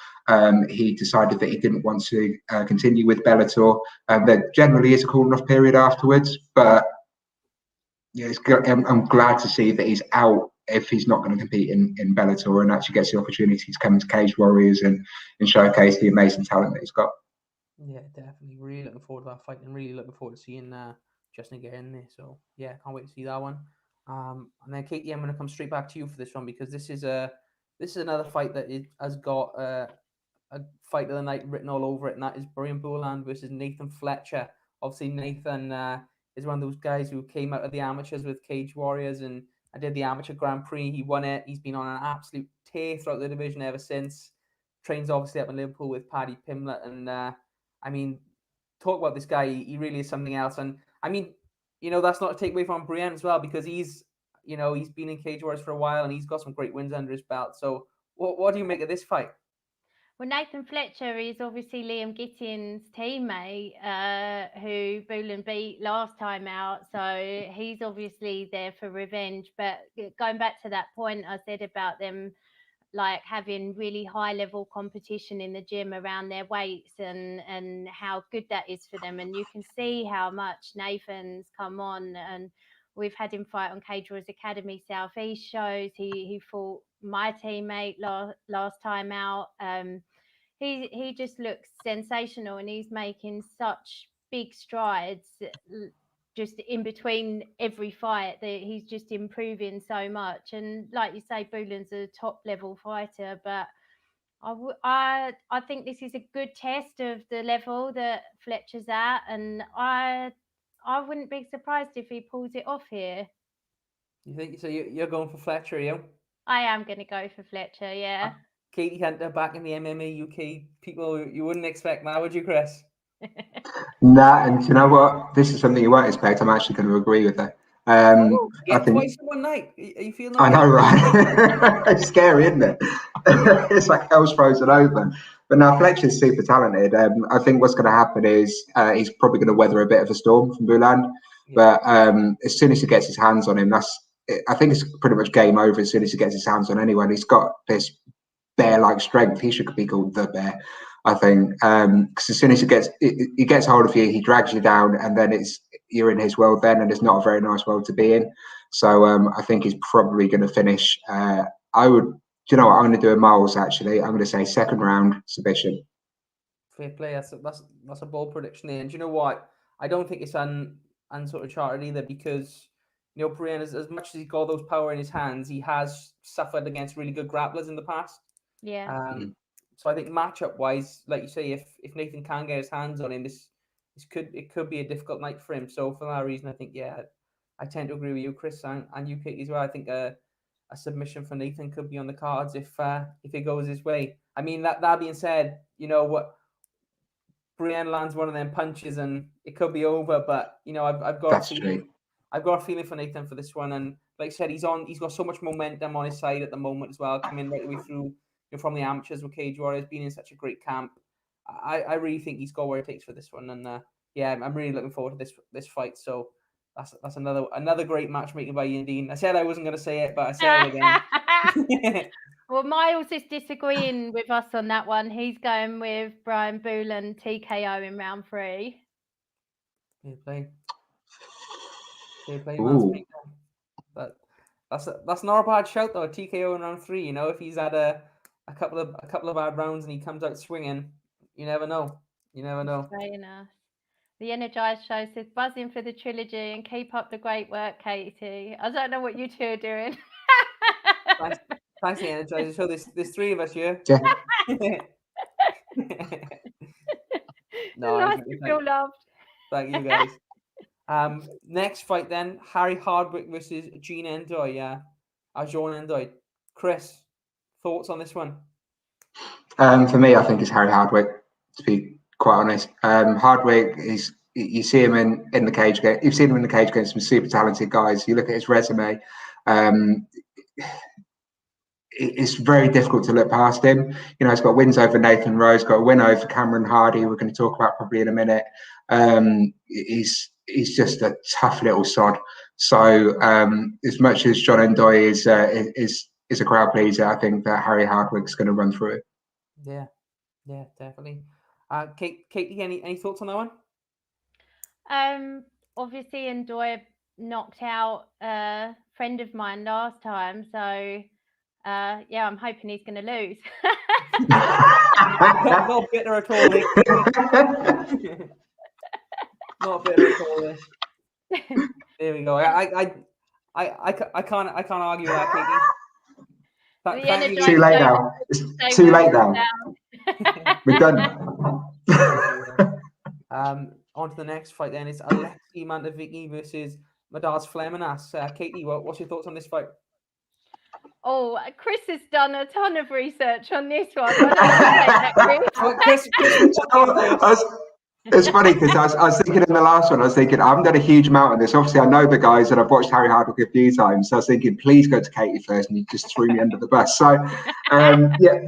he decided that he didn't want to continue with Bellator. There generally is a cooling off period afterwards, but I'm glad to see that he's out if he's not going to compete in Bellator, and actually gets the opportunity to come into Cage Warriors and showcase the amazing talent that he's got. Yeah, definitely. Really looking forward to that fight, and really looking forward to seeing Justin get in there. So yeah, can't wait to see that one. And then Katie, I'm going to come straight back to you for this one, because this is another fight that has got a fight of the night written all over it, and that is Brian Bourland versus Nathan Fletcher. Obviously, Nathan is one of those guys who came out of the amateurs with Cage Warriors, and I did the amateur Grand Prix. He won it. He's been on an absolute tear throughout the division ever since. trains obviously up in Liverpool with Paddy Pimblett, and I mean, talk about this guy. He really is something else. And I mean, that's not to take away from Brienne as well, because he's been in Cage Warriors for a while and he's got some great wins under his belt. So what do you make of this fight? Well, Nathan Fletcher is obviously Liam Gittins' teammate, who Burleson beat last time out. So he's obviously there for revenge. But going back to that point I said about them like having really high level competition in the gym around their weights and how good that is for them. And you can see how much Nathan's come on, and we've had him fight on Cage Warriors Academy Southeast shows. He fought my teammate last time out. He just looks sensational, and he's making such big strides just in between every fight. That he's just improving so much. And like you say, Burleson's a top level fighter, but I think this is a good test of the level that Fletcher's at, and I wouldn't be surprised if he pulls it off here. You think so? You're going for Fletcher, you? I am going to go for Fletcher, yeah. Katie Hunter back in the MMA UK. People, you wouldn't expect that, would you, Chris? Nah, and you know what? This is something you won't expect. I'm actually going to agree with her. I think twice in one night. Are you feeling? I know, right? It's scary, isn't it? It's like hell's frozen over. But now Fletcher's super talented. I think what's going to happen is he's probably going to weather a bit of a storm from Burleson. Yeah. But as soon as he gets his hands on him, I think it's pretty much game over as soon as he gets his hands on anyone. He's got this bear-like strength. He should be called the Bear, I think, because as soon as he gets hold of you, he drags you down, and then you're in his world then, and it's not a very nice world to be in. So I think he's probably going to finish. Do you know what? I'm going to do a Myles, actually. I'm going to say second round submission. Fair play. That's a bold prediction there. And do you know what? I don't think it's unsort of charted either, because Brienne, as much as he's got those power in his hands, he has suffered against really good grapplers in the past. Yeah. So I think matchup wise, like you say, if Nathan can get his hands on him, it could be a difficult night for him. So for that reason, I think I tend to agree with you, Chris, and you, Katie, as well. I think a submission for Nathan could be on the cards if it goes his way. I mean, that being said, Brienne lands one of them punches and it could be over. But I've got a feeling for Nathan for this one. And like I said, he's got so much momentum on his side at the moment as well, coming right the way through from the amateurs with Cage Warriors, being in such a great camp. I really think he's got what it takes for this one. And I'm really looking forward to this fight. So that's another great matchmaking by Ian Dean. I said I wasn't going to say it, but I said it again. Well, Myles is disagreeing with us on that one. He's going with Brian Burleson TKO in round 3. Fair play, Myles Painter. But that's not a bad shout though. A TKO in round 3. If he's had a couple of bad rounds and he comes out swinging, you never know. Fair enough. The Energized Show says, buzzing for the trilogy and keep up the great work, Katie. I don't know what you two are doing. Thanks, the Energized Show. There's 3 of us here. Yeah. No, nice to feel loved. Thank you, guys. Next fight then, Harry Hardwick versus Jean Andoya. Jean Andoya. Chris, thoughts on this one? For me, I think it's Harry Hardwick, to be quite honest. Hardwick you see him in the cage game. You've seen him in the cage against some super talented guys. You look at his resume. It's very difficult to look past him. He's got wins over Nathan Rose, got a win over Cameron Hardy. We're going to talk about probably in a minute. He's just a tough little sod. So as much as John Andoya is a crowd pleaser, I think that Harry Hardwick's going to run through it. Yeah, definitely. Katie, any thoughts on that one? Obviously, Andoya knocked out a friend of mine last time, so I'm hoping he's going to lose. Not bitter at all. Not bitter at all. There we go. I can't argue with that, Katie. Too late now. It's too late now. We're done. On to the next fight then. It's Alexi Mantavicki versus Madars Fleminas. Katie, what's your thoughts on this fight? Oh, Chris has done a ton of research on this one. Why don't you take that, Chris? Oh, Chris, It's funny because I was thinking in the last one, I haven't done a huge amount of this. Obviously, I know the guys and I've watched Harry Hardwick a few times. So I was thinking, please go to Katie first, and he just threw me under the bus. So, yeah.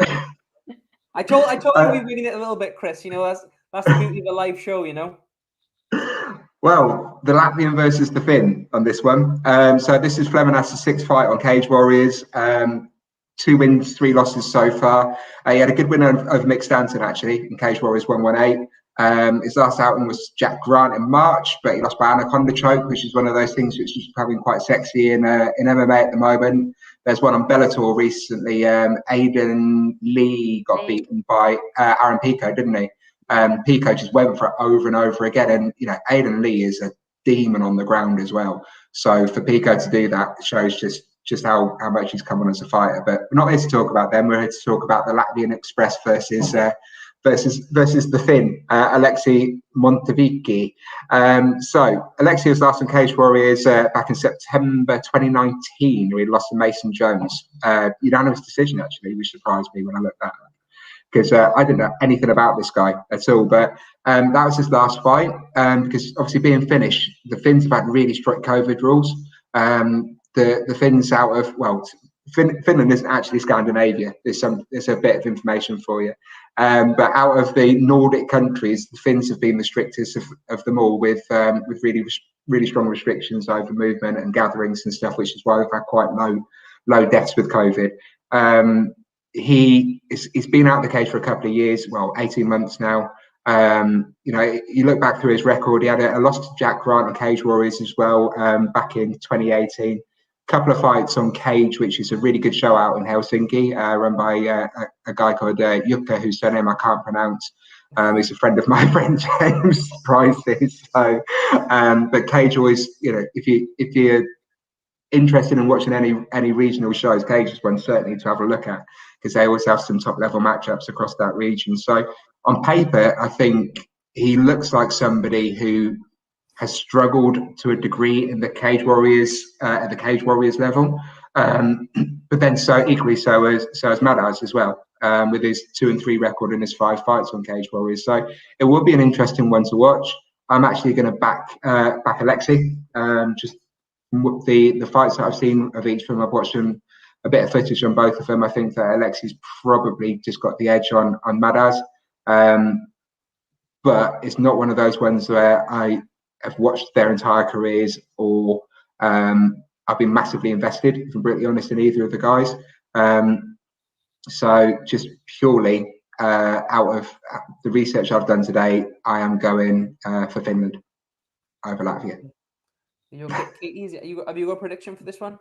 I told you we'd wing it a little bit, Chris. You know, that's the beauty of a live show, you know. Well, the Latvian versus the Finn on this one. So this is Fleminas's sixth fight on Cage Warriors. 2 wins, 3 losses so far. He had a good win over Mick Stanton, actually, in Cage Warriors 118. His last outing was Jack Grant in March, but he lost by Anaconda choke, which is one of those things which is becoming quite sexy in MMA at the moment. There's one on Bellator recently. Aiden Lee got beaten by Aaron Pico, didn't he? Pico just went for it over and over again. And, you know, Aiden Lee is a demon on the ground as well. So for Pico to do that shows just how much he's come on as a fighter. But we're not here to talk about them. We're here to talk about the Latvian Express versus the Finn, Alexei Montevicki. So Alexei was last on Cage Warriors back in September 2019, where he lost to Mason Jones. Unanimous decision, actually, which surprised me when I looked at it, because I didn't know anything about this guy at all. But that was his last fight, because obviously being Finnish, the Finns have had really strict COVID rules. The Finns out of, well, Finland isn't actually Scandinavia. There's a bit of information for you. But out of the Nordic countries, the Finns have been the strictest of them all, with really strong restrictions over movement and gatherings and stuff, which is why we've had quite low deaths with COVID. He's been out of the cage for a couple of years, well, 18 months now. You know, you look back through his record, he had a loss to Jack Grant on Cage Warriors as well, back in 2018. Couple of fights on Cage, which is a really good show out in Helsinki, run by a guy called Jukka, whose surname I can't pronounce. He's a friend of my friend James Price's. So, but Cage always, you know, if you're interested in watching any regional shows, Cage is one certainly to have a look at, because they always have some top level matchups across that region. So on paper, I think he looks like somebody who has struggled to a degree in the Cage Warriors at the Cage Warriors level, but then equally so as Madas as well, with his 2-3 record in his 5 fights on Cage Warriors. So it will be an interesting one to watch. I'm actually going to back Alexei. Just the fights that I've seen of each of them, I've watched them, a bit of footage on both of them. I think that Alexei's probably just got the edge on Madas, but it's not one of those ones where I have watched their entire careers, or I've been massively invested, if I'm brutally honest, in either of the guys. So just purely out of the research I've done today, I am going for Finland over Latvia. Have you got a prediction for this one?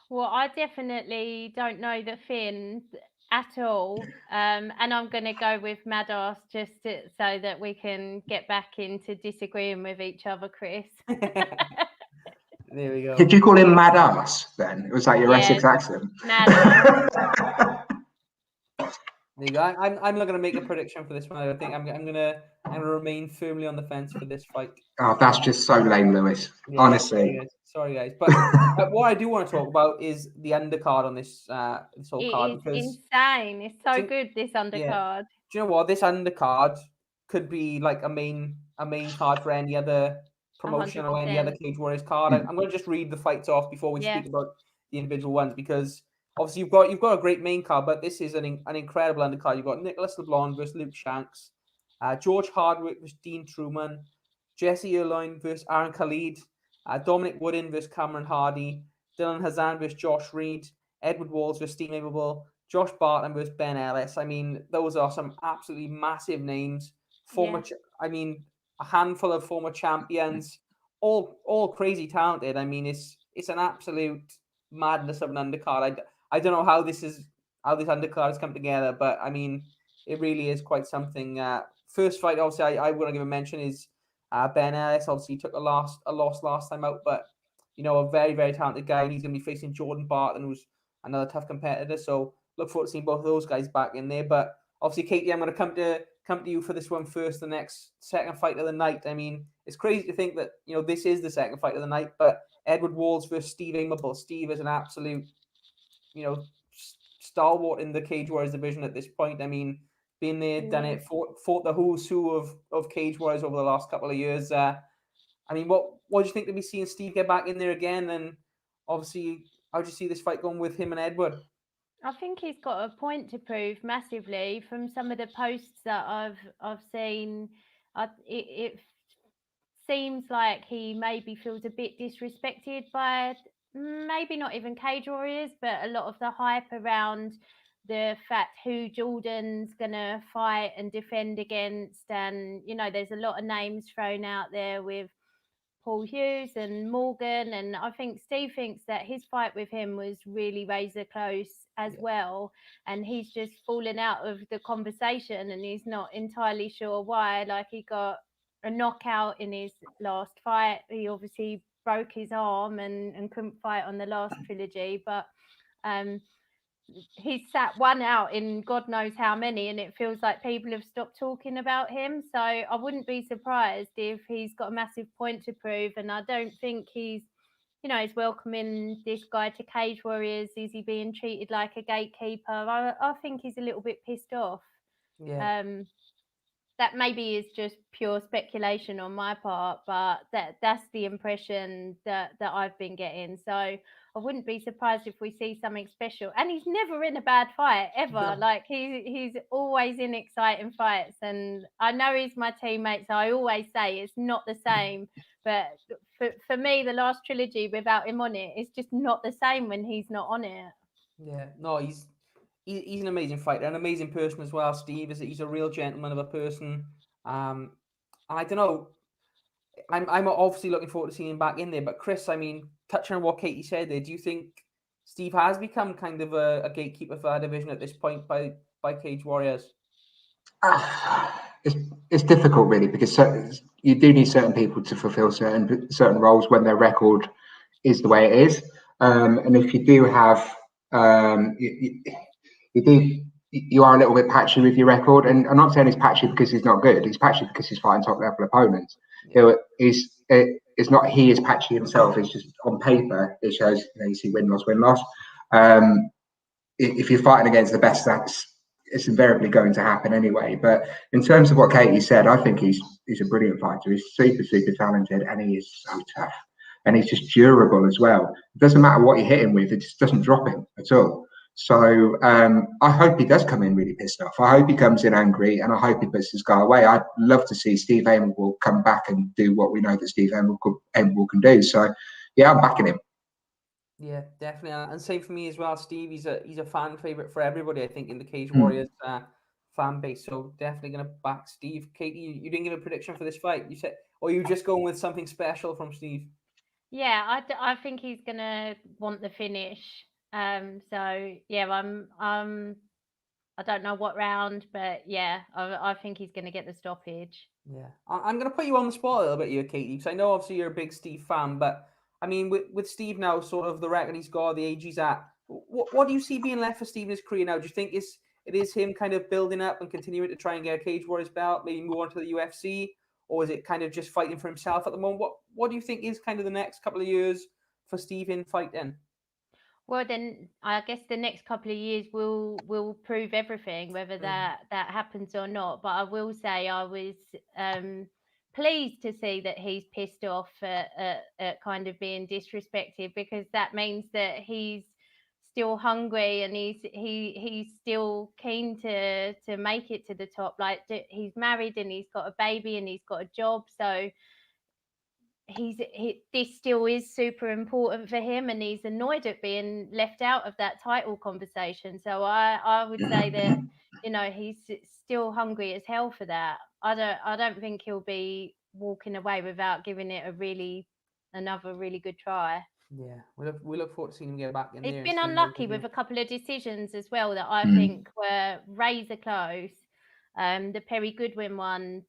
Well, I definitely don't know the Finns at all, and I'm going to go with Madas just so that we can get back into disagreeing with each other, Chris. There we go. Did you call him Madas then? Was that your Essex accent? Madas. There you go. I'm not going to make a prediction for this one. I think I'm going to remain firmly on the fence for this fight. Oh, that's just so lame, Lewis. Yeah, honestly. Sorry, guys. But what I do want to talk about is the undercard on this whole card. It is insane. It's so good, this undercard. Yeah. Do you know what? This undercard could be like a main card for any other promotion 100%. Or any other Cage Warriors card. I'm going to just read the fights off before we speak about the individual ones, because obviously you've got a great main card, but this is an incredible undercard. You've got Nicholas LeBlanc versus Luke Shanks, George Hardwick versus Dean Truman, Jesse Erline versus Aaron Khalid, Dominic Wooden versus Cameron Hardy, Dylan Hazan versus Josh Reed, Edward Walls versus Steve Abel, Josh Barton versus Ben Ellis. I mean, those are some absolutely massive names. A handful of former champions, all crazy talented. I mean, it's an absolute madness of an undercard. I don't know how this undercard has come together, but I mean, it really is quite something. First fight, obviously, I want to give a mention is Ben Ellis. Obviously, he took a loss last time out, but you know, a very, very talented guy. And he's going to be facing Jordan Barton, who's another tough competitor. So look forward to seeing both of those guys back in there. But obviously, Katie, I'm going to come to you for this one first. The second fight of the night. I mean, it's crazy to think that, you know, this is the second fight of the night. But Edward Walls versus Steve Amable. Steve is an absolute stalwart in the Cage Warriors division at this point. I mean, been there, done it, fought the who's who of Cage Warriors over the last couple of years. I mean, what do you think to be seeing Steve get back in there again? And obviously, how do you see this fight going with him and Edward? I think he's got a point to prove massively from some of the posts that I've seen. It seems like he maybe feels a bit disrespected by maybe not even Cage Warriors, but a lot of the hype around the fact who Jordan's gonna fight and defend against. And there's a lot of names thrown out there with Paul Hughes and Morgan, and I think Steve thinks that his fight with him was really razor close as well, and he's just fallen out of the conversation, and he's not entirely sure why. Like, he got a knockout in his last fight. He obviously broke his arm and couldn't fight on the last trilogy, but he's sat one out in God knows how many, and it feels like people have stopped talking about him. So I wouldn't be surprised if he's got a massive point to prove. And I don't think he's welcoming this guy to Cage Warriors. Is he being treated like a gatekeeper? I think he's a little bit pissed off. Yeah. That maybe is just pure speculation on my part, but that's the impression that I've been getting. So I wouldn't be surprised if we see something special. And he's never in a bad fight ever. No. Like, he's always in exciting fights. And I know he's my teammate, so I always say it's not the same. But for me, the last trilogy without him on it, it's just not the same when he's not on it. Yeah, no, he's an amazing fighter, an amazing person as well. Steve he's a real gentleman of a person. I don't know. I'm obviously looking forward to seeing him back in there. But Chris, I mean, touching on what Katie said there, do you think Steve has become kind of a gatekeeper for our division at this point by Cage Warriors? It's difficult, really, because you do need certain people to fulfill certain roles when their record is the way it is. And if you do have, you are a little bit patchy with your record. And I'm not saying he's patchy because he's not good. He's patchy because he's fighting top level opponents. It's not he is patchy himself. It's just on paper it shows you see win loss. If you're fighting against the best, it's invariably going to happen anyway. But in terms of what Katie said, I think he's a brilliant fighter. He's super talented, and he is so tough, and he's just durable as well. It doesn't matter what you hit him with; it just doesn't drop him at all. So I hope he does come in really pissed off. I hope he comes in angry, and I hope he puts this guy away. I'd love to see Steve Emmanuel come back and do what we know that Steve Emmanuel can do. So yeah, I'm backing him. Yeah, definitely, and same for me as well. Steve, he's a fan favorite for everybody, I think, in the Cage Warriors fan base. So definitely going to back Steve. Katie, you didn't give a prediction for this fight. You said, or you just going with something special from Steve? Yeah, I think he's going to want the finish. So yeah, I don't know what round, but yeah, I think he's going to get the stoppage. Yeah, I'm going to put you on the spot a little bit here, Katie, because I know obviously you're a big Steve fan, but I mean, with Steve now, sort of the record he's got, the age he's at, what do you see being left for Steve in his career now? Do you think it is him kind of building up and continuing to try and get a Cage Warriors belt, maybe move on to the UFC, or is it kind of just fighting for himself at the moment? What do you think is kind of the next couple of years for Steve in fighting? Well, then I guess the next couple of years will prove everything, whether that happens or not. But I will say I was pleased to see that he's pissed off at kind of being disrespected, because that means that he's still hungry and he's still keen to make it to the top. Like, he's married and he's got a baby and he's got a job, so this still is super important for him, and he's annoyed at being left out of that title conversation. So I would say that he's still hungry as hell for that. I don't think he'll be walking away without giving it another really good try. Yeah, we look forward to seeing him get back in there. He's been unlucky with a couple of decisions as well that I think were razor close. The Perry Goodwin one,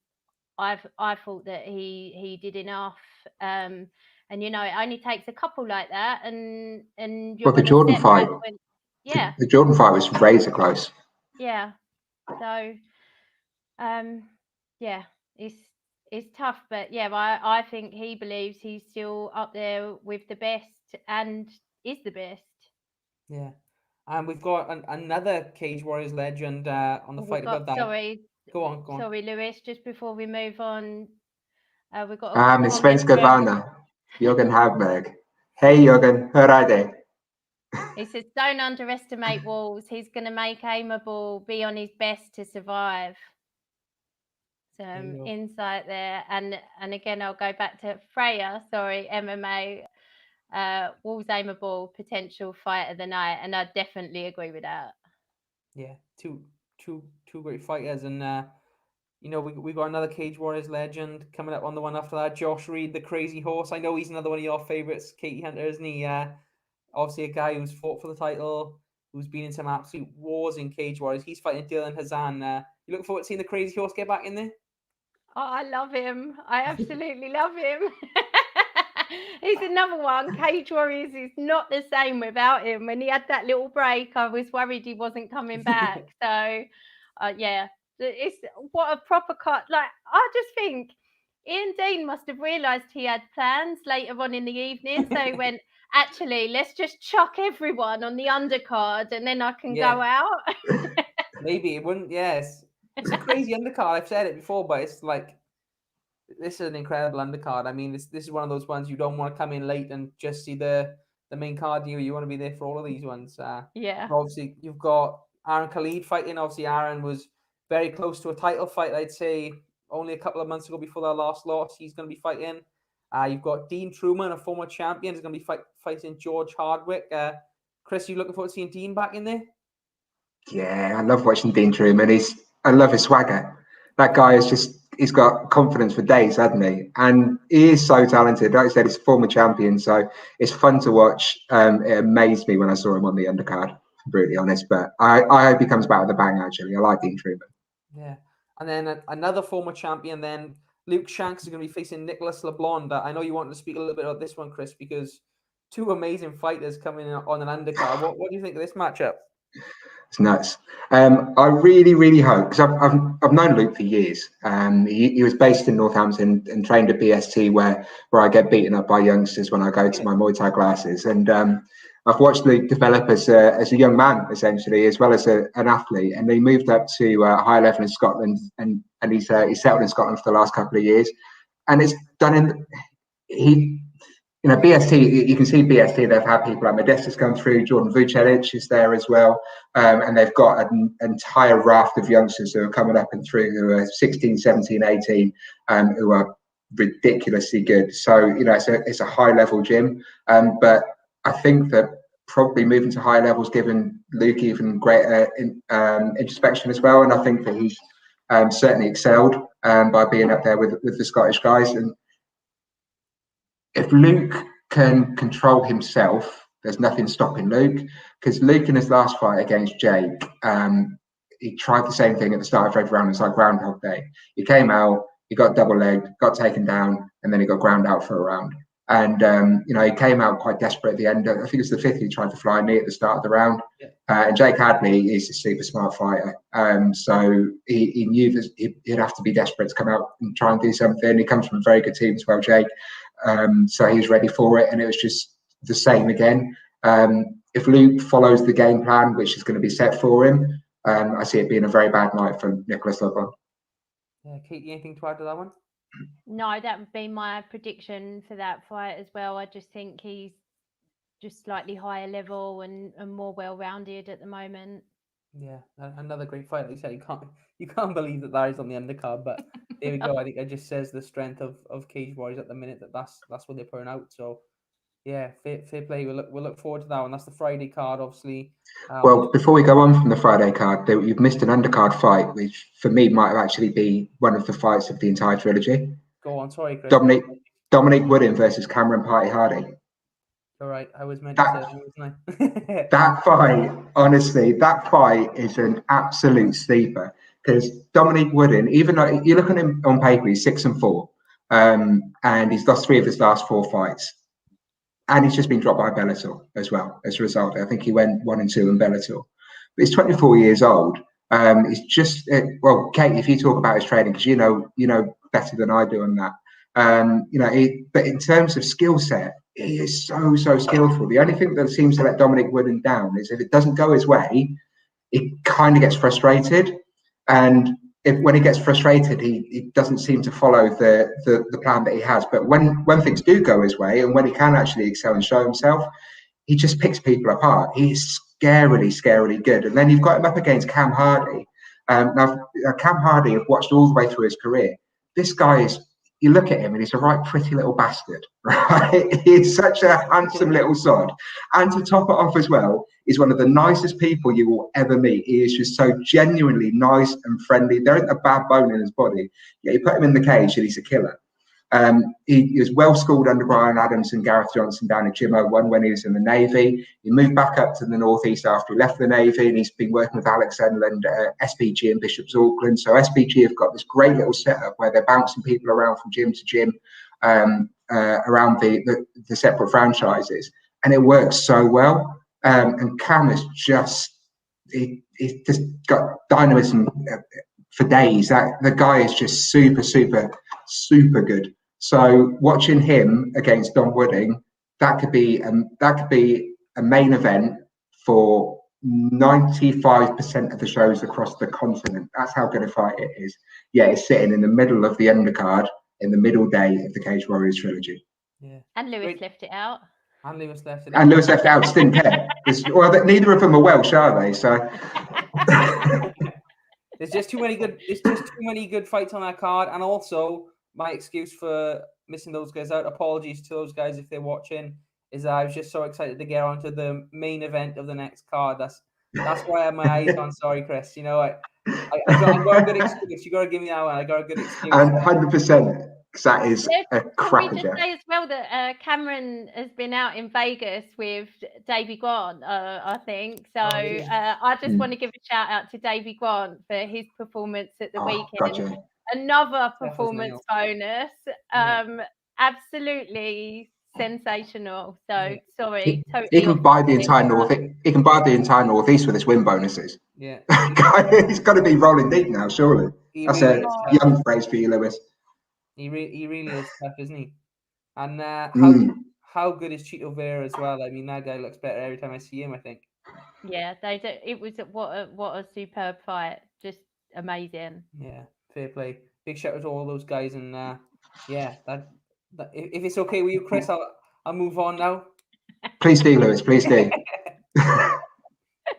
I thought that he did enough, and it only takes a couple like that, and you're the Jordan fight, the Jordan fight was razor close. Yeah, so yeah, it's tough, but yeah, I think he believes he's still up there with the best and is the best. Yeah. And we've got another Cage Warriors legend on the fight above that. Sorry, go on. Sorry, Lewis. Just before we move on, we've got a Miss Svenska Vana, Jürgen Hagberg. Hey, Jürgen, hur är det? He says, don't underestimate Walls. He's going to make Aimable be on his best to survive. Some insight there. And again, I'll go back to Freya, MMA. Walls Aimable, potential fight of the night. And I definitely agree with that. Yeah, two great fighters. And, we got another Cage Warriors legend coming up on the one after that. Josh Reed, the Crazy Horse. I know he's another one of your favourites, Katie Hunter, isn't he? Obviously a guy who's fought for the title, who's been in some absolute wars in Cage Warriors. He's fighting Dylan Hazan. You looking forward to seeing the Crazy Horse get back in there? Oh, I love him. I absolutely love him. He's another one. Cage Warriors is not the same without him. When he had that little break, I was worried he wasn't coming back. So, yeah, it's what a proper cut. Like, I just think Ian Dean must have realised he had plans later on in the evening. So he went, actually, let's just chuck everyone on the undercard and then I can go out. Maybe it wouldn't. Yes, it's a crazy undercard. I've said it before, but it's like, this is an incredible undercard. I mean, this is one of those ones you don't want to come in late and just see the main card. You want to be there for all of these ones. Obviously, you've got Aaron Khalid fighting. Obviously, Aaron was very close to a title fight, I'd say, only a couple of months ago before their last loss. He's going to be fighting. You've got Dean Truman, a former champion, is going to be fighting George Hardwick. Chris, you looking forward to seeing Dean back in there? Yeah, I love watching Dean Truman. I love his swagger. That guy he's got confidence for days, hasn't he? And he is so talented. Like I said, he's a former champion, so it's fun to watch. It amazed me when I saw him on the undercard, I'm brutally honest. But I hope he comes back with a bang, actually. I like Dean Truman. Yeah. And then another former champion then, Luke Shanks is going to be facing Nicholas LeBlanc. I know you wanted to speak a little bit about this one, Chris, because two amazing fighters coming in on an undercard. What do you think of this matchup? It's nuts. I really, really hope, because I've known Luke for years. He was based in Northampton and trained at BST, where I get beaten up by youngsters when I go to my Muay Thai classes. And I've watched Luke develop as a young man, essentially, as well as an athlete. And he moved up to a higher level in Scotland, and he's settled in Scotland for the last couple of years. And it's done BST, you can see BST, they've had people like Modestus come through, Jordan Vucelic is there as well. And they've got an entire raft of youngsters who are coming up and through, who are 16, 17, 18, who are ridiculously good. So, it's a high level gym. But I think that probably moving to higher levels, given Luke even greater introspection as well. And I think that he's certainly excelled by being up there with the Scottish guys. And if Luke can control himself, there's nothing stopping Luke. Because Luke, in his last fight against Jake, he tried the same thing at the start of every round. It's like Groundhog Day. He came out, he got double-legged, got taken down, and then he got ground out for a round. And, he came out quite desperate at the end. I think it was the fifth he tried to fly knee at the start of the round. And Jake Hadley is a super smart fighter. So he knew that he'd have to be desperate to come out and try and do something. He comes from a very good team as well, Jake. So he was ready for it, and it was just the same again. If Luke follows the game plan, which is going to be set for him, I see it being a very bad night for Nicholas LeBlanc. Katie, anything to add to that one? No, that would be my prediction for that fight as well. I just think he's just slightly higher level and more well-rounded at the moment. Yeah, another great fight. Like you said, you can't believe that is on the undercard, but there we go. I think it just says the strength of Cage Warriors at the minute, that's what they're putting out. So yeah, fair play. We'll look forward to that one. That's the Friday card, obviously. Well, before we go on from the Friday card, you've missed an undercard fight, which for me might actually be one of the fights of the entire trilogy. Go on, sorry, Chris. Dominic Woodin versus Cameron Party Hardy. All right, I was meant to say that, wasn't I? That fight, honestly, is an absolute sleeper. Because Dominic Woodin, even though you look at him on paper, he's 6-4, and he's lost 3 of his last 4 fights. And he's just been dropped by Bellator as well as a result. I think he went 1-2 in Bellator. But he's 24 years old. He's just Kate, if you talk about his training, because you know better than I do on that. But in terms of skill set, he is so skillful. The only thing that seems to let Dominic Wooden down is if it doesn't go his way, he kind of gets frustrated, and when he gets frustrated, he doesn't seem to follow the plan that he has. But when things do go his way, and when he can actually excel and show himself, he just picks people apart. He's scarily good. And then you've got him up against Cam Hardy. Now, Cam Hardy, I've watched all the way through his career. This guy is, you look at him and he's a right pretty little bastard, right? He's such a handsome little sod. And to top it off as well, he's one of the nicest people you will ever meet. He is just so genuinely nice and friendly. There isn't a bad bone in his body. Yeah, you put him in the cage and he's a killer. He was well schooled under Brian Adams and Gareth Johnson down at Gym 01 when he was in the Navy. He moved back up to the Northeast after he left the Navy, and he's been working with Alex Enland, SPG in Bishop's Auckland. So SPG have got this great little setup where they're bouncing people around from gym to gym around the separate franchises, and it works so well. And Cam is just, he's just got dynamism for days. The guy is just super good. So watching him against Don Wooding, that could be a main event for 95% of the shows across the continent. That's how good a fight it is. Yeah, it's sitting in the middle of the undercard in the middle day of the Cage Warriors trilogy. Yeah, and Lewis left it out. And Lewis left it out. Just didn't care. Well, neither of them are Welsh, are they? So there's just too many good fights on that card, and also my excuse for missing those guys out, apologies to those guys if they're watching, is that I was just so excited to get onto the main event of the next card. That's why I have my eyes on. Sorry, Chris. You know, I got a good excuse. You got to give me that one. I got a good excuse. And 100%. That is a cracker. Can we just say as well that Cameron has been out in Vegas with Davey Grant, I think. So I just want to give a shout out to Davey Grant for his performance at the weekend. Gotcha. Another performance bonus. Absolutely sensational. So sorry. He can buy the entire North. He can buy the entire Northeast with his win bonuses. Yeah. He's got to be rolling deep now, surely. That's a young phrase for you, Lewis. He really is tough, isn't he? And how good is Chito Vera as well? I mean, that guy looks better every time I see him, I think. Yeah, it was what a superb fight. Just amazing. Yeah, fair play. Big shout out to all those guys, and that if it's okay with you, Chris, I'll move on now. Please do, Lewis. Please do. There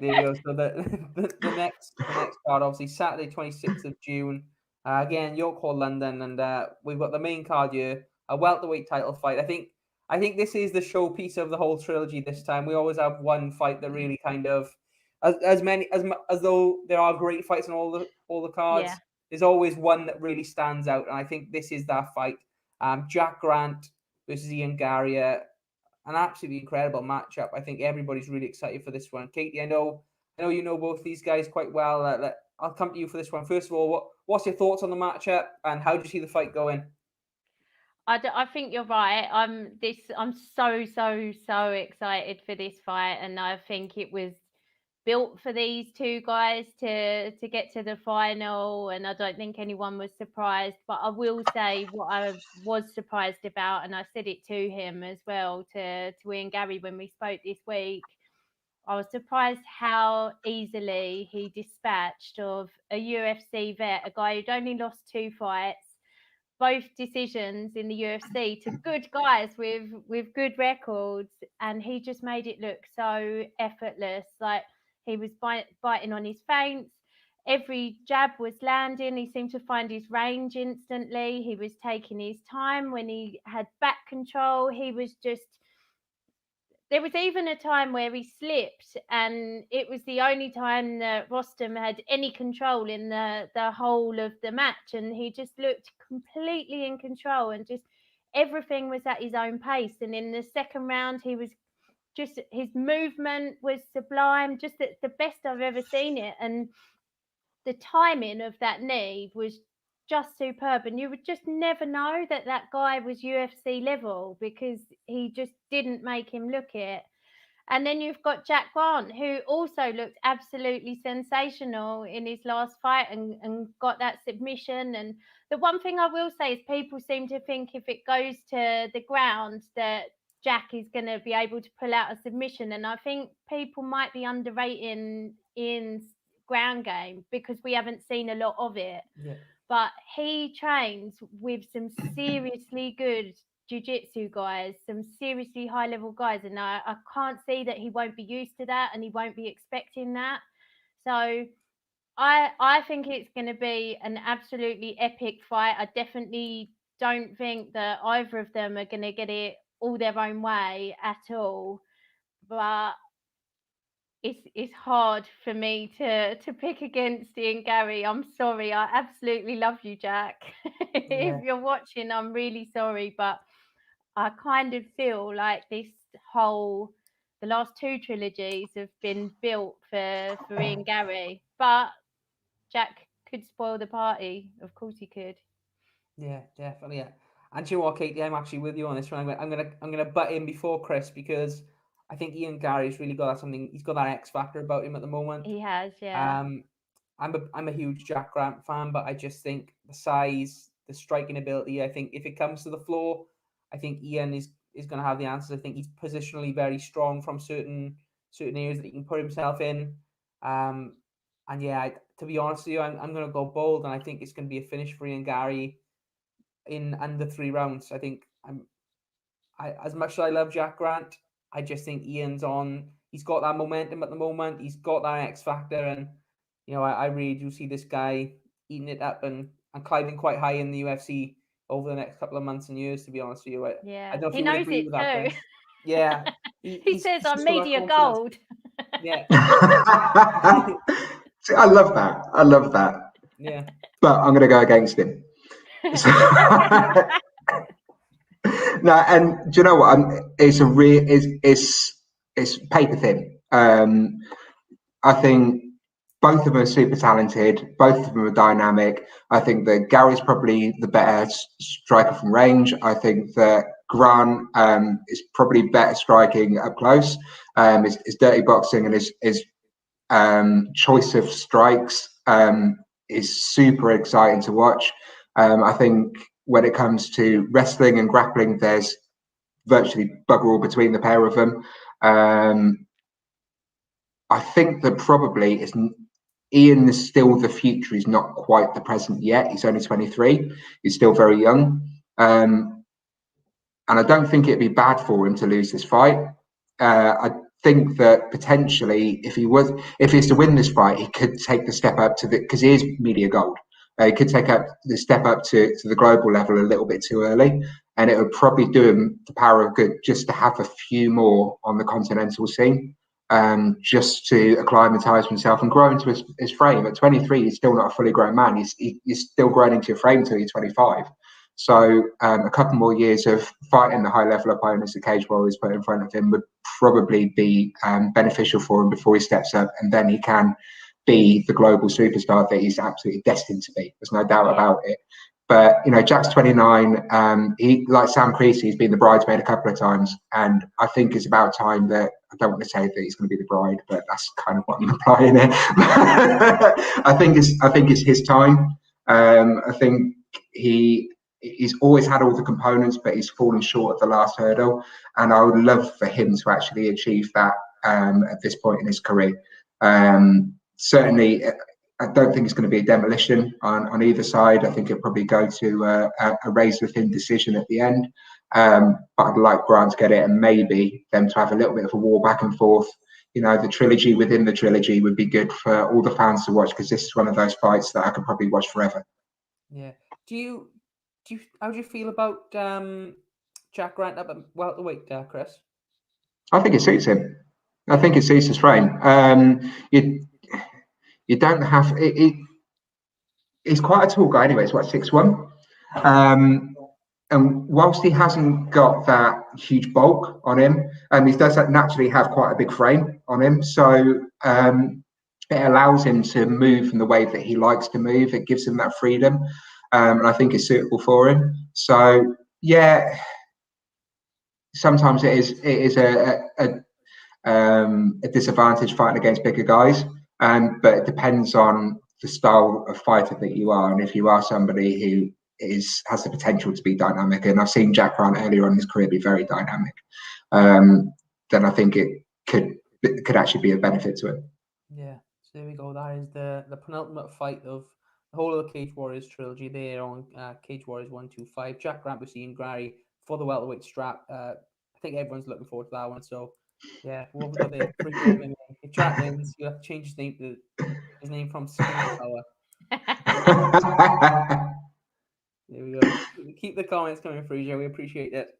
you go. So the next card, obviously Saturday, 26th of June. Again, York Hall, London, and we've got the main card here, a welterweight title fight. I think this is the showpiece of the whole trilogy this time. We always have one fight that really kind of, as though there are great fights in all the cards. Yeah. There's always one that really stands out, and I think this is that fight. Jack Grant versus Ian Garrier, an absolutely incredible matchup. I think everybody's really excited for this one. Katie, I know you know both these guys quite well. I'll come to you for this one. First of all, what's your thoughts on the matchup, and how do you see the fight going? I think you're right. I'm so excited for this fight, and I think it was built for these two guys to get to the final, and I don't think anyone was surprised. But I will say what I was surprised about, and I said it to him as well, to Ian Garry when we spoke this week. I was surprised how easily he dispatched of a UFC vet, a guy who'd only lost 2 fights, both decisions in the UFC, to good guys with good records, and he just made it look so effortless. Like, he was biting on his feints. Every jab was landing. He seemed to find his range instantly. He was taking his time when he had back control. He was just... There was even a time where he slipped, and it was the only time that Rostam had any control in the whole of the match, and he just looked completely in control, and just everything was at his own pace. And in the second round, he was just, his movement was sublime, just the best I've ever seen it. And the timing of that knee was just superb, and you would just never know that guy was UFC level, because he just didn't make him look it. And then you've got Jack Grant, who also looked absolutely sensational in his last fight and got that submission. And the one thing I will say is people seem to think if it goes to the ground that Jack is going to be able to pull out a submission. And I think people might be underrating Ian's ground game because we haven't seen a lot of it. Yeah. But he trains with some seriously good jiu-jitsu guys, some seriously high-level guys, and I can't see that he won't be used to that and he won't be expecting that. So I think it's going to be an absolutely epic fight. I definitely don't think that either of them are going to get it all their own way at all. But it's hard for me to pick against Ian Gary. I'm sorry. I absolutely love you, Jack. Yeah. If you're watching, I'm really sorry, but I kind of feel like the last two trilogies have been built for Ian Gary. But Jack could spoil the party. Of course he could. Yeah, definitely. Yeah. And you know what, Katie, I'm actually with you on this one. I'm gonna butt in before Chris because I think Ian Gary's really got something. He's got that X factor about him at the moment. He has, yeah. I'm a huge Jack Grant fan, but I just think the size, the striking ability. I think if it comes to the floor, I think Ian is going to have the answers. I think he's positionally very strong from certain areas that he can put himself in. And yeah, to be honest with you, I'm going to go bold, and I think it's going to be a finish for Ian Gary in under 3 rounds. I think as much as I love Jack Grant, I just think Ian's on. He's got that momentum at the moment. He's got that X factor, and you know, I really do see this guy eating it up and climbing quite high in the UFC over the next couple of months and years. To be honest with you, I don't know if he you would knows agree it with that, too. Chris. Yeah, he says I'm media gold. Yeah. See, I love that. Yeah. But I'm going to go against him. No, and do you know what? It's paper thin. I think both of them are super talented. Both of them are dynamic. I think that Gary's probably the better striker from range. I think that Grant is probably better striking up close. His dirty boxing and his choice of strikes is super exciting to watch. I think when it comes to wrestling and grappling, there's virtually bugger all between the pair of them. I think that probably Ian is still the future. He's not quite the present yet. He's only 23. He's still very young. And I don't think it'd be bad for him to lose this fight. I think that potentially if he's to win this fight, he could take the step up because he is media gold. He could take up the step up to the global level a little bit too early. And it would probably do him the power of good just to have a few more on the continental scene. Just to acclimatise himself and grow into his frame. At 23, he's still not a fully grown man. He's still growing into your frame until you're 25. So a couple more years of fighting the high-level opponents that Cage Warriors put in front of him would probably be beneficial for him before he steps up, and then he can be the global superstar that he's absolutely destined to be. There's no doubt about it. But, you know, Jack's 29. He, like Sam Creasy, he's been the bridesmaid a couple of times. And I think it's about time that, I don't want to say that he's going to be the bride, but that's kind of what I'm implying there. I think it's his time. I think he's always had all the components, but he's fallen short at the last hurdle. And I would love for him to actually achieve that at this point in his career. Certainly, I don't think it's going to be a demolition on either side. I think it'll probably go to a razor-thin decision at the end. But I'd like Grant to get it, and maybe them to have a little bit of a war back and forth. You know, the trilogy within the trilogy would be good for all the fans to watch, because this is one of those fights that I could probably watch forever. Yeah. How do you feel about Jack Grant up at welterweight, Chris? I think it suits him. I think it suits his frame. You don't have it. He's quite a tall guy anyway. He's what, 6'1", and whilst he hasn't got that huge bulk on him, he does naturally have quite a big frame on him. So it allows him to move in the way that he likes to move. It gives him that freedom, and I think it's suitable for him. So yeah, sometimes it is a disadvantage fighting against bigger guys. But it depends on the style of fighter that you are, and if you are somebody who has the potential to be dynamic. And I've seen Jack Grant earlier on in his career be very dynamic. then I think it could actually be a benefit to it. Yeah, so there we go. That is the penultimate fight of the whole of the Cage Warriors trilogy there on Cage Warriors 125. Jack Rampsey and Gary for the welterweight strap. I think everyone's looking forward to that one. So yeah, what we got there? Free MMA. If Jack wins, you have to change his name from Skin Power. There we go. Keep the comments coming through, Joe. We appreciate it.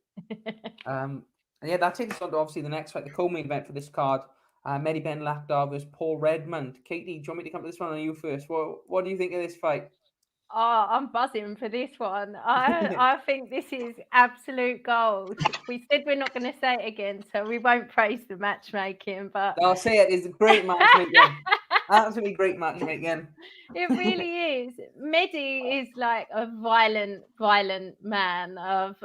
And yeah, that takes us on to obviously the next fight, the co-main event for this card. Mehdi Ben Lachdavis, Paul Redmond. Katie, do you want me to come to this one on you first? What do you think of this fight? Oh, I'm buzzing for this one. I think this is absolute gold. We said we're not going to say it again, so we won't praise the matchmaking, but I'll say it is great matchmaking. Absolutely great matchmaking. It really is. Mehdi is like a violent man. I've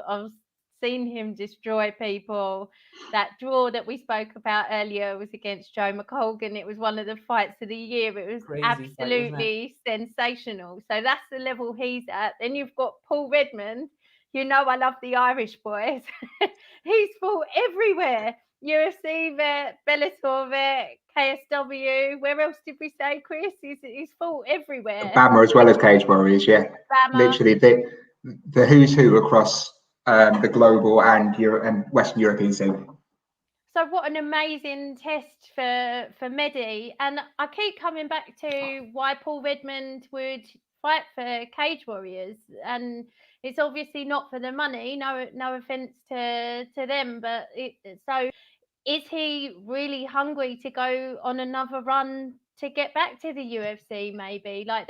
seen him destroy people. That draw that we spoke about earlier was against Joe McColgan. It was one of the fights of the year. It was Crazy fight, wasn't it? absolutely sensational. So that's the level he's at. Then you've got Paul Redmond. You know I love the Irish boys. He's fought everywhere. UFC vet, Bellator vet, KSW. Where else did we say, Chris? He's fought everywhere. BAMMA as well as Cage Warriors, yeah. BAMMA. Literally the who's who across the global and Western European scene. So what an amazing test for Mehdi. And I keep coming back to why Paul Redmond would fight for Cage Warriors. And it's obviously not for the money. No offense to them, but so is he really hungry to go on another run to get back to the UFC? Maybe like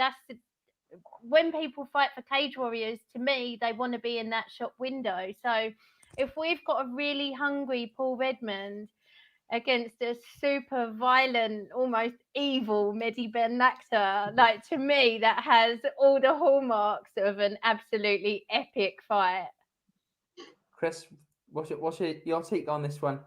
when people fight for Cage Warriors, to me, they want to be in that shop window. So if we've got a really hungry Paul Redmond against a super violent, almost evil Mehdi Ben Lachdavis, like to me, that has all the hallmarks of an absolutely epic fight. Chris, what's your take on this one?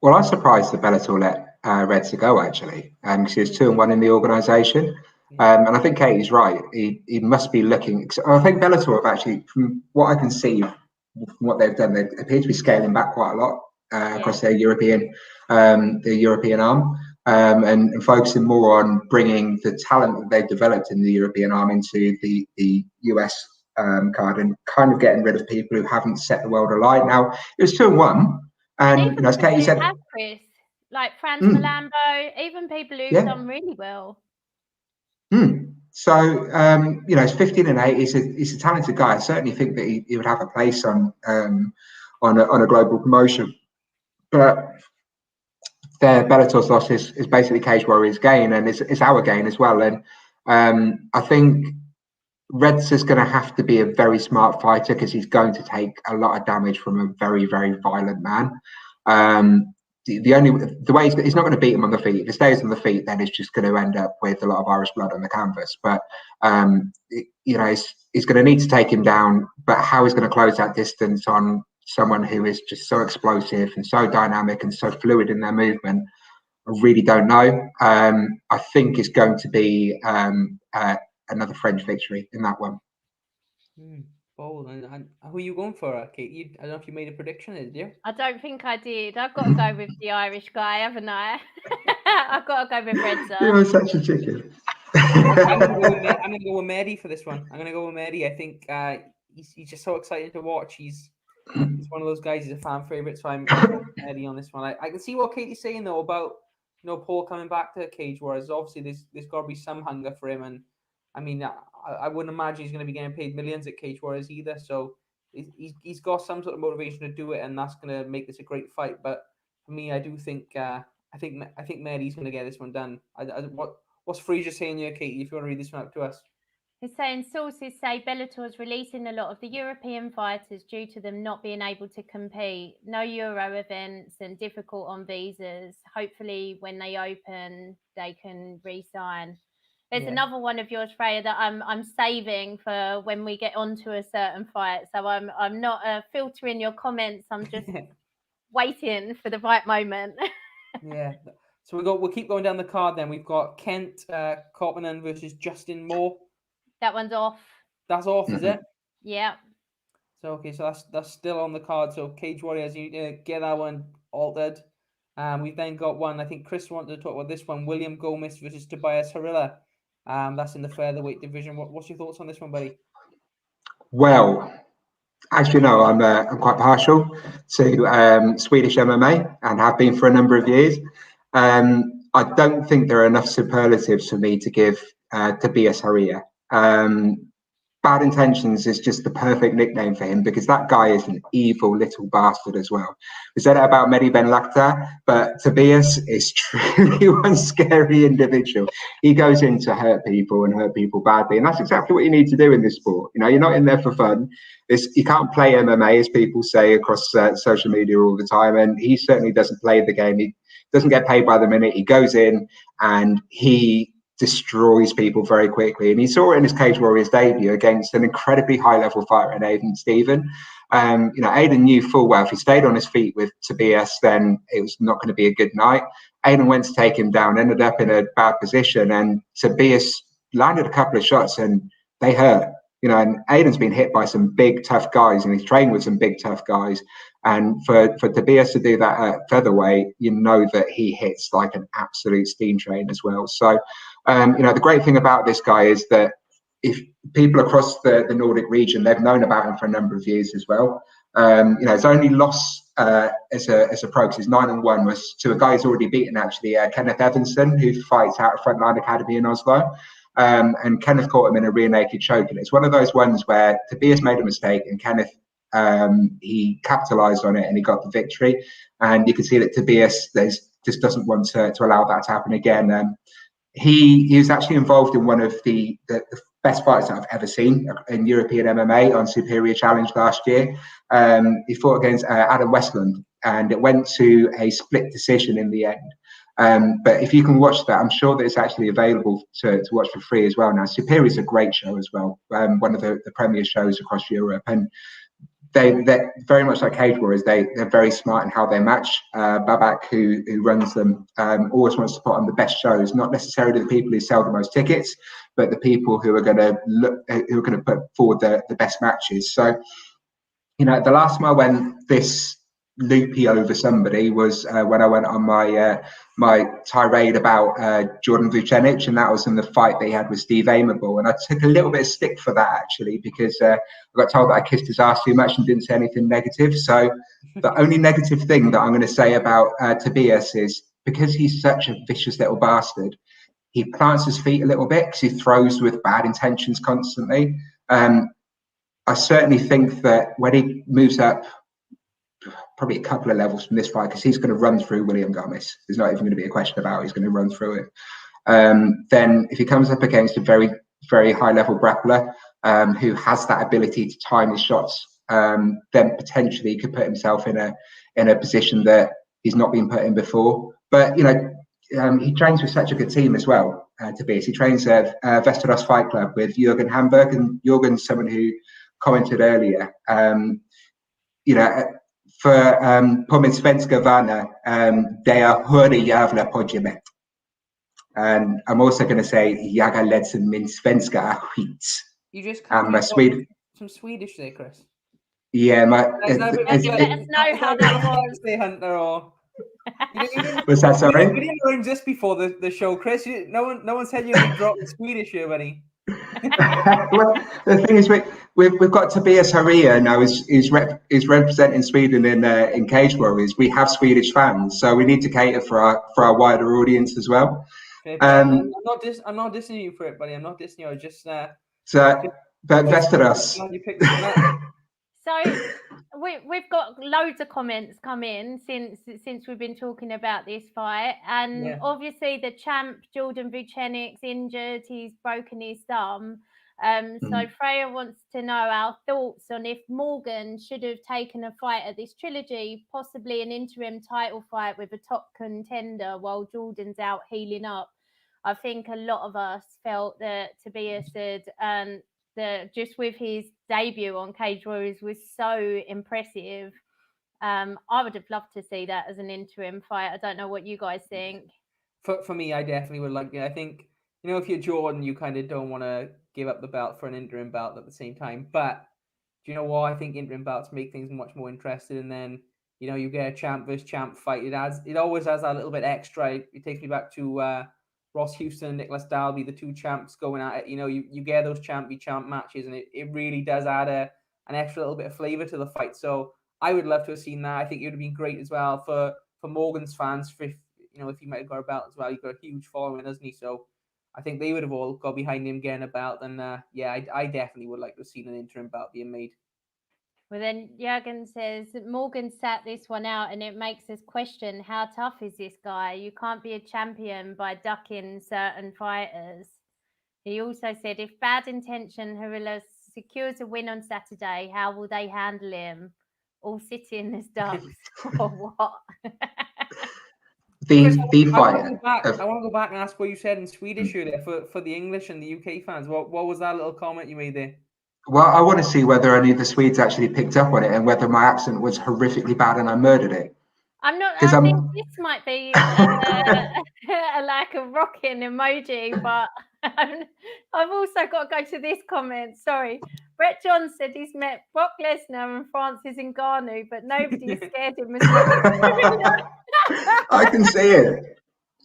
Well, I'm surprised that Bellator let Reds go actually, because he was 2-1 in the organisation. And I think Katie's right. He must be looking. I think Bellator have actually, from what I can see, from what they've done, they appear to be scaling back quite a lot across their European arm, and focusing more on bringing the talent that they've developed in the European arm into the US card, and kind of getting rid of people who haven't set the world alight. Now it was 2-1. And as Katie said, Chris, like Franz Malambo, even people who've done really well. So he's 15-8. He's a talented guy. I certainly think that he would have a place on a global promotion. But their Bellator's loss is basically Cage Warriors' gain, and it's our gain as well. And I think Reds is going to have to be a very smart fighter, because he's going to take a lot of damage from a very, very violent man. The way he's not going to beat him on the feet. If he stays on the feet, then it's just going to end up with a lot of Irish blood on the canvas. But he's going to need to take him down. But how he's going to close that distance on someone who is just so explosive and so dynamic and so fluid in their movement, I really don't know. I think it's going to be another French victory in that one. Bold. And who are you going for, Kate? I don't know if you made a prediction, did you? I don't think I did. I've got to go with the Irish guy, haven't I? I've got to go with Redza. You're such a chicken. I'm going to go with Mehdi for this one. I'm going to go with Mehdi. I think he's just so exciting to watch. He's one of those guys. He's a fan favorite, so I'm Mehdi on this one. I can see what Katie's saying though about Paul coming back to Cage Warriors. Obviously, there's got to be some hunger for him, and I mean, I wouldn't imagine he's going to be getting paid millions at Cage Warriors either. So he's got some sort of motivation to do it, and that's going to make this a great fight. But for me, I do think I think Mehdi's going to get this one done. What's Fraser saying here, Katie? If you want to read this one out to us. He's saying sources say Bellator is releasing a lot of the European fighters due to them not being able to compete. No Euro events and difficult on visas. Hopefully, when they open, they can re-sign. There's another one of yours, Freya, that I'm saving for when we get onto a certain fight. So I'm not filtering your comments. I'm just waiting for the right moment. Yeah. So we'll keep going down the card. Then we've got Kent Koppinen versus Justin Moore. That one's off. That's off, is it? Yeah. So that's still on the card. So Cage Warriors, you need to get that one altered. We've then got one. I think Chris wanted to talk about this one. William Gomez versus Tobias Harila. That's in the featherweight division. What's your thoughts on this one, buddy? Well, as you know, I'm quite partial to Swedish MMA and have been for a number of years. I don't think there are enough superlatives for me to give Tobias Harila. Bad Intentions is just the perfect nickname for him because that guy is an evil little bastard as well. We said that about Mehdi Ben Lachta, but Tobias is truly one scary individual. He goes in to hurt people and hurt people badly, and that's exactly what you need to do in this sport. You know, you're not in there for fun. You can't play MMA, as people say across social media all the time, and he certainly doesn't play the game. He doesn't get paid by the minute. He goes in and he destroys people very quickly, and he saw it in his Cage Warriors debut against an incredibly high-level fighter in Aidan Stephen. You know, Aidan knew full well if he stayed on his feet with Tobias, then it was not going to be a good night. Aidan went to take him down, ended up in a bad position, and Tobias landed a couple of shots, and they hurt. You know, and Aidan's been hit by some big, tough guys, and he's trained with some big, tough guys. And for Tobias to do that at featherweight, you know that he hits like an absolute steam train as well. So, you know, the great thing about this guy is that if people across the Nordic region, they've known about him for a number of years as well. You know, his only loss as a pro, because he's 9-1, was to a guy who's already beaten, actually, Kenneth Evanson, who fights out of Frontline Academy in Oslo. And Kenneth caught him in a rear naked choke. And it's one of those ones where Tobias made a mistake and Kenneth, he capitalized on it and he got the victory. And you can see that Tobias just doesn't want to allow that to happen again. He was actually involved in one of the best fights that I've ever seen in European MMA on Superior Challenge last year. He fought against Adam Westland, and it went to a split decision in the end. But if you can watch that, I'm sure that it's actually available to watch for free as well now. Superior is a great show as well, one of the premier shows across Europe. And they're very much like Cage Warriors. They're very smart in how they match. Babak, who runs them, always wants to put on the best shows, not necessarily the people who sell the most tickets, but the people who are going to put forward the best matches. So, you know, the last time I went this loopy over somebody was when I went on my tirade about Jordan Vucenic, and that was in the fight that he had with Steve Amable. And I took a little bit of stick for that, actually, because I got told that I kissed his ass too much and didn't say anything negative. So the only negative thing that I'm going to say about Tobias is, because he's such a vicious little bastard, he plants his feet a little bit because he throws with bad intentions constantly. I certainly think that when he moves up probably a couple of levels from this fight, because he's going to run through William Gomez, there's not even going to be a question about it. He's going to run through it. Then if he comes up against a very, very high level grappler who has that ability to time his shots, then potentially he could put himself in a position that he's not been put in before. But, you know, he trains with such a good team as well, Tobias. He trains at Västerås Fight Club with Jürgen Hamburg, and Jürgen's someone who commented earlier, you know, för på min svenska vana, det är hörde jävla pojkjämet. And I'm also going to say, jag har ledsen min svenska är skit. You just come some Swedish there, Chris. Yeah, let us know how that was. Hunter, or was that, sorry? We didn't learn just before the show, Chris. No one said you would drop Swedish here, buddy. Well, the thing is, we've got Tobias Harila now is representing Sweden in Cage Warriors. We have Swedish fans, so we need to cater for our wider audience as well. Okay, I'm not dissing you for it, buddy. I'm not dissing you. I just but Västerås. So we've got loads of comments come in since we've been talking about this fight, and obviously the champ Jordan Vucenic's injured. He's broken his thumb. So Freya wants to know our thoughts on if Morgan should have taken a fight at this trilogy, possibly an interim title fight with a top contender while Jordan's out healing up. I think a lot of us felt that Tobias said just with his debut on Cage Warriors was so impressive. I would have loved to see that as an interim fight. I don't know what you guys think. For me, I definitely would like it. I think, if you're Jordan, you kind of don't want to give up the belt for an interim belt at the same time. But do you know what? I think interim belts make things much more interesting. And then, you know, you get a champ versus champ fight. It always has that little bit extra. It takes me back to Ross Houston and Nicholas Dalby, the two champs going at it. You know, you get those champ matches, and it really does add an extra little bit of flavor to the fight. So I would love to have seen that. I think it would have been great as well for Morgan's fans. For, you know, if he might have got a belt as well, he's got a huge following, hasn't he? So I think they would have all got behind him getting a belt. And yeah, I definitely would like to have seen an interim belt being made. Well, then Jürgen says Morgan sat this one out, and it makes us question how tough is this guy? You can't be a champion by ducking certain fighters. He also said if Bad Intention Harilla secures a win on Saturday, how will they handle him? All sitting as ducks or what? The I want fight. to go back and ask what you said in Swedish earlier for the English and the UK fans. What was that little comment you made there? Well, I want to see whether any of the Swedes actually picked up on it and whether my accent was horrifically bad and I murdered it. I'm not. I think this might be like a rocking emoji, but I've also got to go to this comment. Sorry, Brett John said he's met Brock Lesnar and Francis Ngannou, but nobody is scared him as much. I can see it.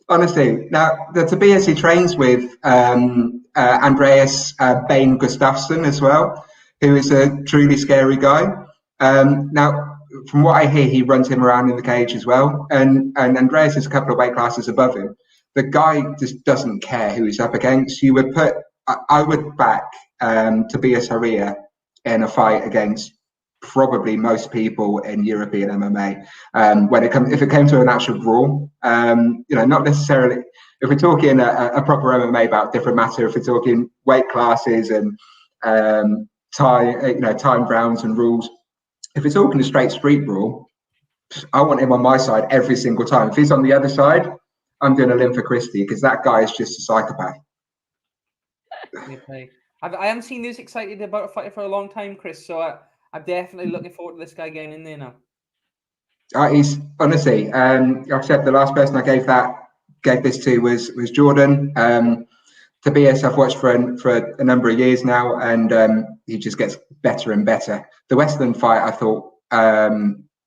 Honestly, now the Tobias he trains with Andreas Bain Gustafsson as well, who is a truly scary guy. Now, from what I hear, he runs him around in the cage as well, and Andreas is a couple of weight classes above him. The guy just doesn't care who he's up against. I would back Tobias Harria in a fight against probably most people in European MMA. If it came to an actual brawl, you know, not necessarily. If we're talking a proper MMA about different matter, if we're talking weight classes and time rounds and rules, if we're talking a straight street brawl, I want him on my side every single time. If he's on the other side, I'm doing a limb for Christie because that guy is just a psychopath. I haven't seen this excited about a fighter for a long time, Chris. So I'm definitely looking forward to this guy getting in there now. He's honestly, like I said, the last person I gave this to was Jordan. Tobias, I've watched for a number of years now, and he just gets better and better. The Westland fight, I thought,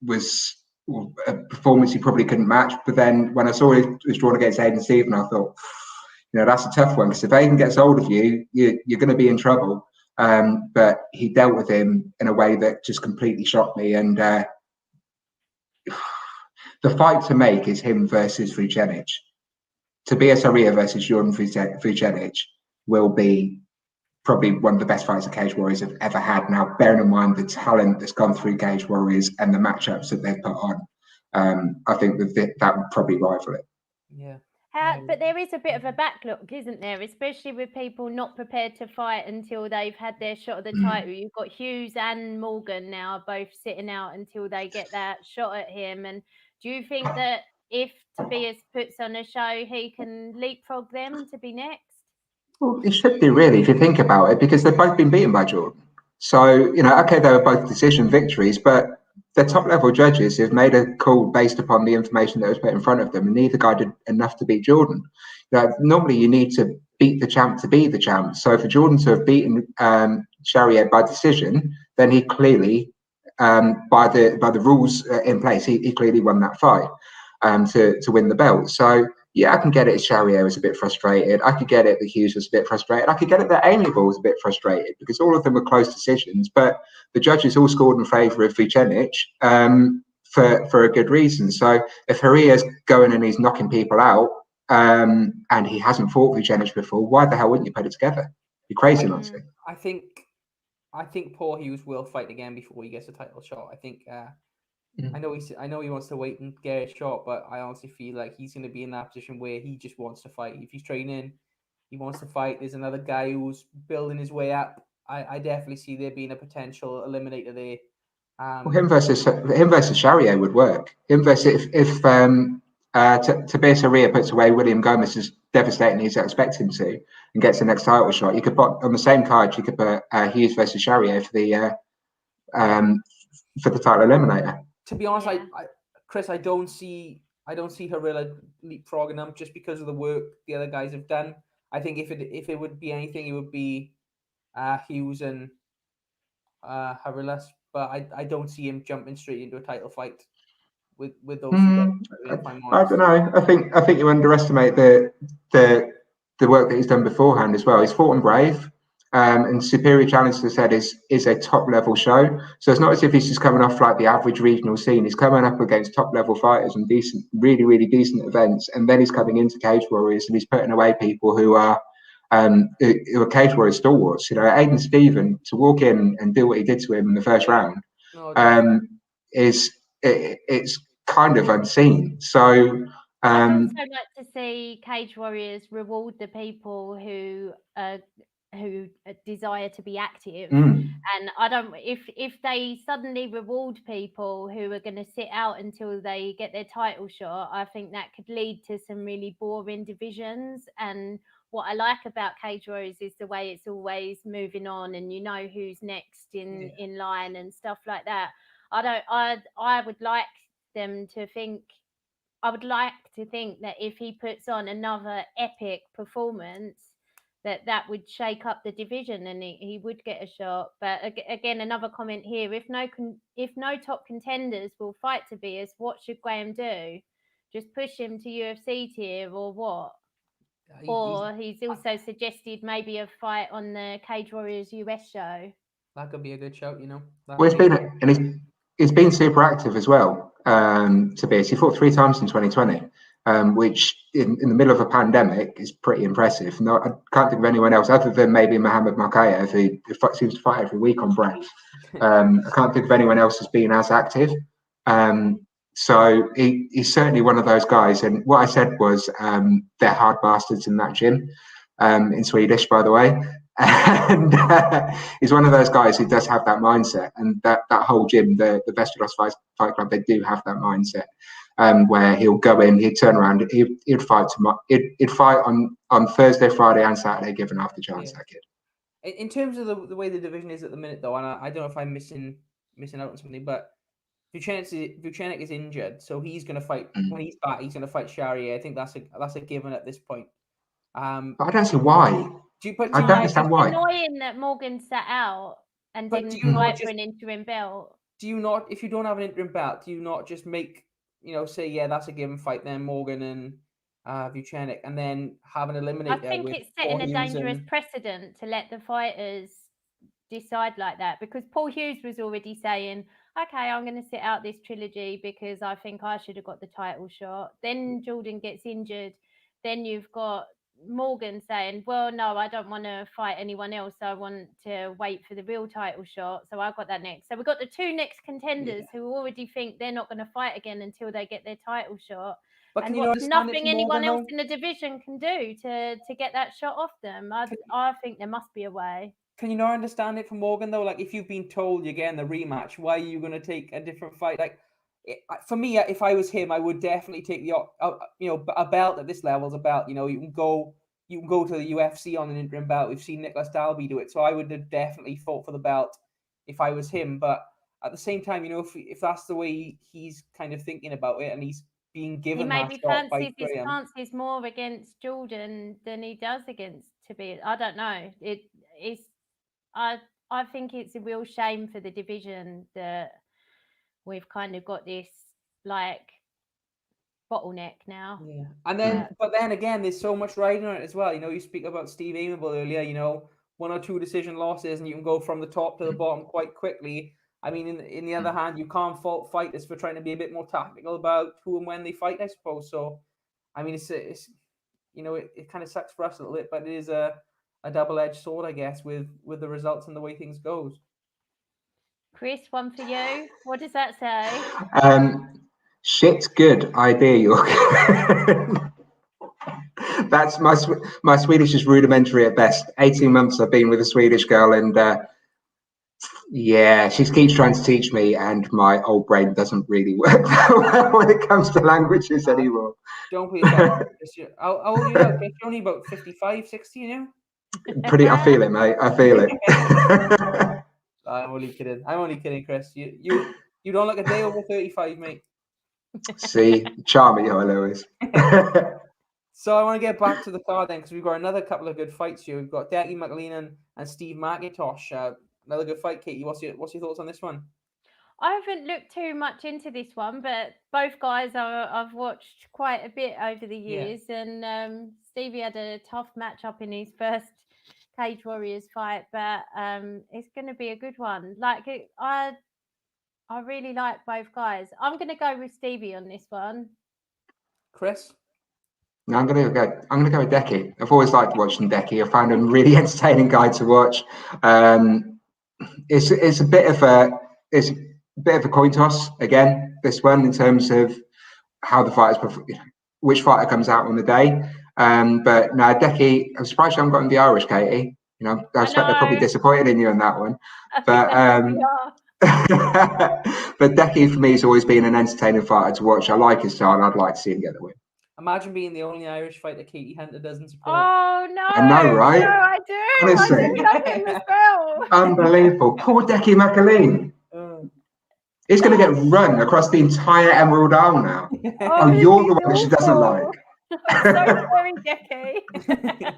was a performance he probably couldn't match. But then when I saw he was drawn against Aiden Stephen, I thought, you know, that's a tough one because if Aiden gets hold of you, you're going to be in trouble. But he dealt with him in a way that just completely shocked me. And the fight to make is him versus Vucenic. Tobias Harria versus Jordan Vucenic will be probably one of the best fights the Cage Warriors have ever had. Now, bearing in mind the talent that's gone through Cage Warriors and the matchups that they've put on, I think that would probably rival it. Yeah. But there is a bit of a backlog, isn't there? Especially with people not prepared to fight until they've had their shot at the title. You've got Hughes and Morgan now both sitting out until they get that shot at him. And do you think that if Tobias puts on a show, he can leapfrog them to be next? Well, he should do, really, if you think about it, because they've both been beaten by Jordan. So, you know, okay, they were both decision victories, but the top level judges have made a call based upon the information that was put in front of them, and neither guy did enough to beat Jordan. Normally, you need to beat the champ to be the champ. So, for Jordan to have beaten Charrier by decision, then he clearly, by the rules in place, he clearly won that fight to win the belt. So, yeah, I can get it. Charrier was a bit frustrated. I could get it that Hughes was a bit frustrated. I could get it that Amiable was a bit frustrated because all of them were close decisions. But the judges all scored in favour of Vucenic for a good reason. So if Harria's going and he's knocking people out and he hasn't fought Vucenic before, why the hell wouldn't you put it together? You're crazy, honestly. I think Paul Hughes will fight again before he gets a title shot. I think. I know he wants to wait and get a shot, but I honestly feel like he's going to be in that position where he just wants to fight. If he's training, he wants to fight. There's another guy who's building his way up. I definitely see there being a potential eliminator there. Well, him versus Charrier would work. Him versus if Tobias Harria puts away William Gomez as devastating as I expect him to, and gets the next title shot, you could put on the same card. You could put Hughes versus Charrier for the title eliminator. To be honest, Chris, I don't see Harilla leapfrogging them just because of the work the other guys have done. I think if it would be anything, it would be Hughes and Harilas, but I don't see him jumping straight into a title fight with those two guys, if I'm I honest. don't know. I think you underestimate the work that he's done beforehand as well. He's fought on Brave, and Superior Challenge, as I said, is a top level show. So it's not as if he's just coming off like the average regional scene. He's coming up against top level fighters and decent, really decent events, and then he's coming into Cage Warriors and he's putting away people who are Cage Warrior stalwarts. You know, Aiden Stephen, to walk in and do what he did to him in the first round, it's kind of unseen. So I'd also like to see Cage Warriors reward the people who desire to be active, and I don't. If they suddenly reward people who are going to sit out until they get their title shot, I think that could lead to some really boring divisions. And what I like about Cage Warriors is the way it's always moving on, and you know who's next in line and stuff like that. I would like them to think. I would like to think that if he puts on another epic performance, that would shake up the division and he would get a shot. But again, another comment here: if no top contenders will fight Tobias, what should Graham do? Just push him to UFC tier or what? Or he's also suggested maybe a fight on the Cage Warriors US show. That could be a good shout, you know. Well, he's been super active as well. Tobias, he fought 3 times in 2020, which in the middle of a pandemic is pretty impressive. No, I can't think of anyone else other than maybe Mohamed Markayev, who seems to fight every week on Brave. I can't think of anyone else who's been as active. So he's certainly one of those guys. And what I said was they're hard bastards in that gym, in Swedish, by the way. And he's one of those guys who does have that mindset, and that whole gym, the Västerås Fight Club, they do have that mindset, where he'll go in, he'd turn around, he'd fight tomorrow, he'd fight on Thursday, Friday, and Saturday, given half the chance. That kid. In terms of the way the division is at the minute, though, and I don't know if I'm missing out on something, but Vucenic is injured, so he's going to fight when he's back. He's going to fight Charrier. I think that's a given at this point. I don't see why. I don't understand why. It's annoying that Morgan sat out and didn't fight for an interim belt. Do you not, if you don't have an interim belt, do you not just make, say, that's a given fight then, Morgan and Vucenic, and then have an eliminator? I think it's setting a dangerous precedent to let the fighters decide like that, because Paul Hughes was already saying, okay, I'm going to sit out this trilogy because I think I should have got the title shot. Then Jordan gets injured. Then you've got Morgan saying, well, no, I don't want to fight anyone else. I want to wait for the real title shot. So I've got that next. So we've got the 2 next contenders who already think they're not going to fight again until they get their title shot. But and there's nothing anyone else in the division can do to get that shot off them. I think there must be a way. Can you not understand it for Morgan, though? Like, if you've been told you're getting the rematch, why are you going to take a different fight? Like, for me, if I was him, I would definitely take a belt at this level is a belt. You can go to the UFC on an interim belt. We've seen Nicholas Dalby do it, so I would have definitely fought for the belt if I was him. But at the same time, if that's the way he's kind of thinking about it, and he's being given that shot by Graham, his chances more against Jordan than he does against Tobias. I don't know. I think it's a real shame for the division that we've kind of got this like bottleneck now. Yeah, and then but then again, there's so much riding on it as well. You speak about Steve Amable earlier. 1 or 2 decision losses, and you can go from the top to the bottom quite quickly. I mean, in the other hand, you can't fault fighters for trying to be a bit more tactical about who and when they fight, I suppose. So, I mean, it's it kind of sucks for us a little bit, but it is a double-edged sword, I guess, with the results and the way things goes. Chris, one for you. What does that say? Shit's good idea, York. That's my Swedish is rudimentary at best. 18 months I've been with a Swedish girl, and she keeps trying to teach me, and my old brain doesn't really work that well when it comes to languages anymore. Don't be how old are you now? You're only about 55, 60, I feel it, mate. I feel it. I'm only kidding, Chris. You don't look a day over 35, mate. See, charming, Lewis. So I want to get back to the card then, because we've got another couple of good fights here. We've got Decky McLean and Steve McIntosh. another good fight. Katie, what's your thoughts on this one? I haven't looked too much into this one, but both guys I've watched quite a bit over the years, and Stevie had a tough matchup in his first Cage Warriors fight, but it's going to be a good one. I really like both guys. I'm going to go with Stevie on this one. Chris? No, I'm gonna go with Decky. I've always liked watching Decky. I found him a really entertaining guy to watch. It's a bit of a coin toss again, this one, in terms of how the fighters, which fighter comes out on the day. But no, Decky, I'm surprised you haven't gotten the Irish, Katie. You know, I expect they're probably disappointed in you on that one. But but Decky for me has always been an entertaining fighter to watch. I like his style, and I'd like to see him get the win. Imagine being the only Irish fighter Katie Hunter doesn't support. Oh no! I know, right? No, I do. Honestly, I do love him as well. Unbelievable. Poor Decky McAleen. He's going to get run across the entire Emerald Isle now. Oh, you're the one she doesn't like. I'm so sorry, Decky.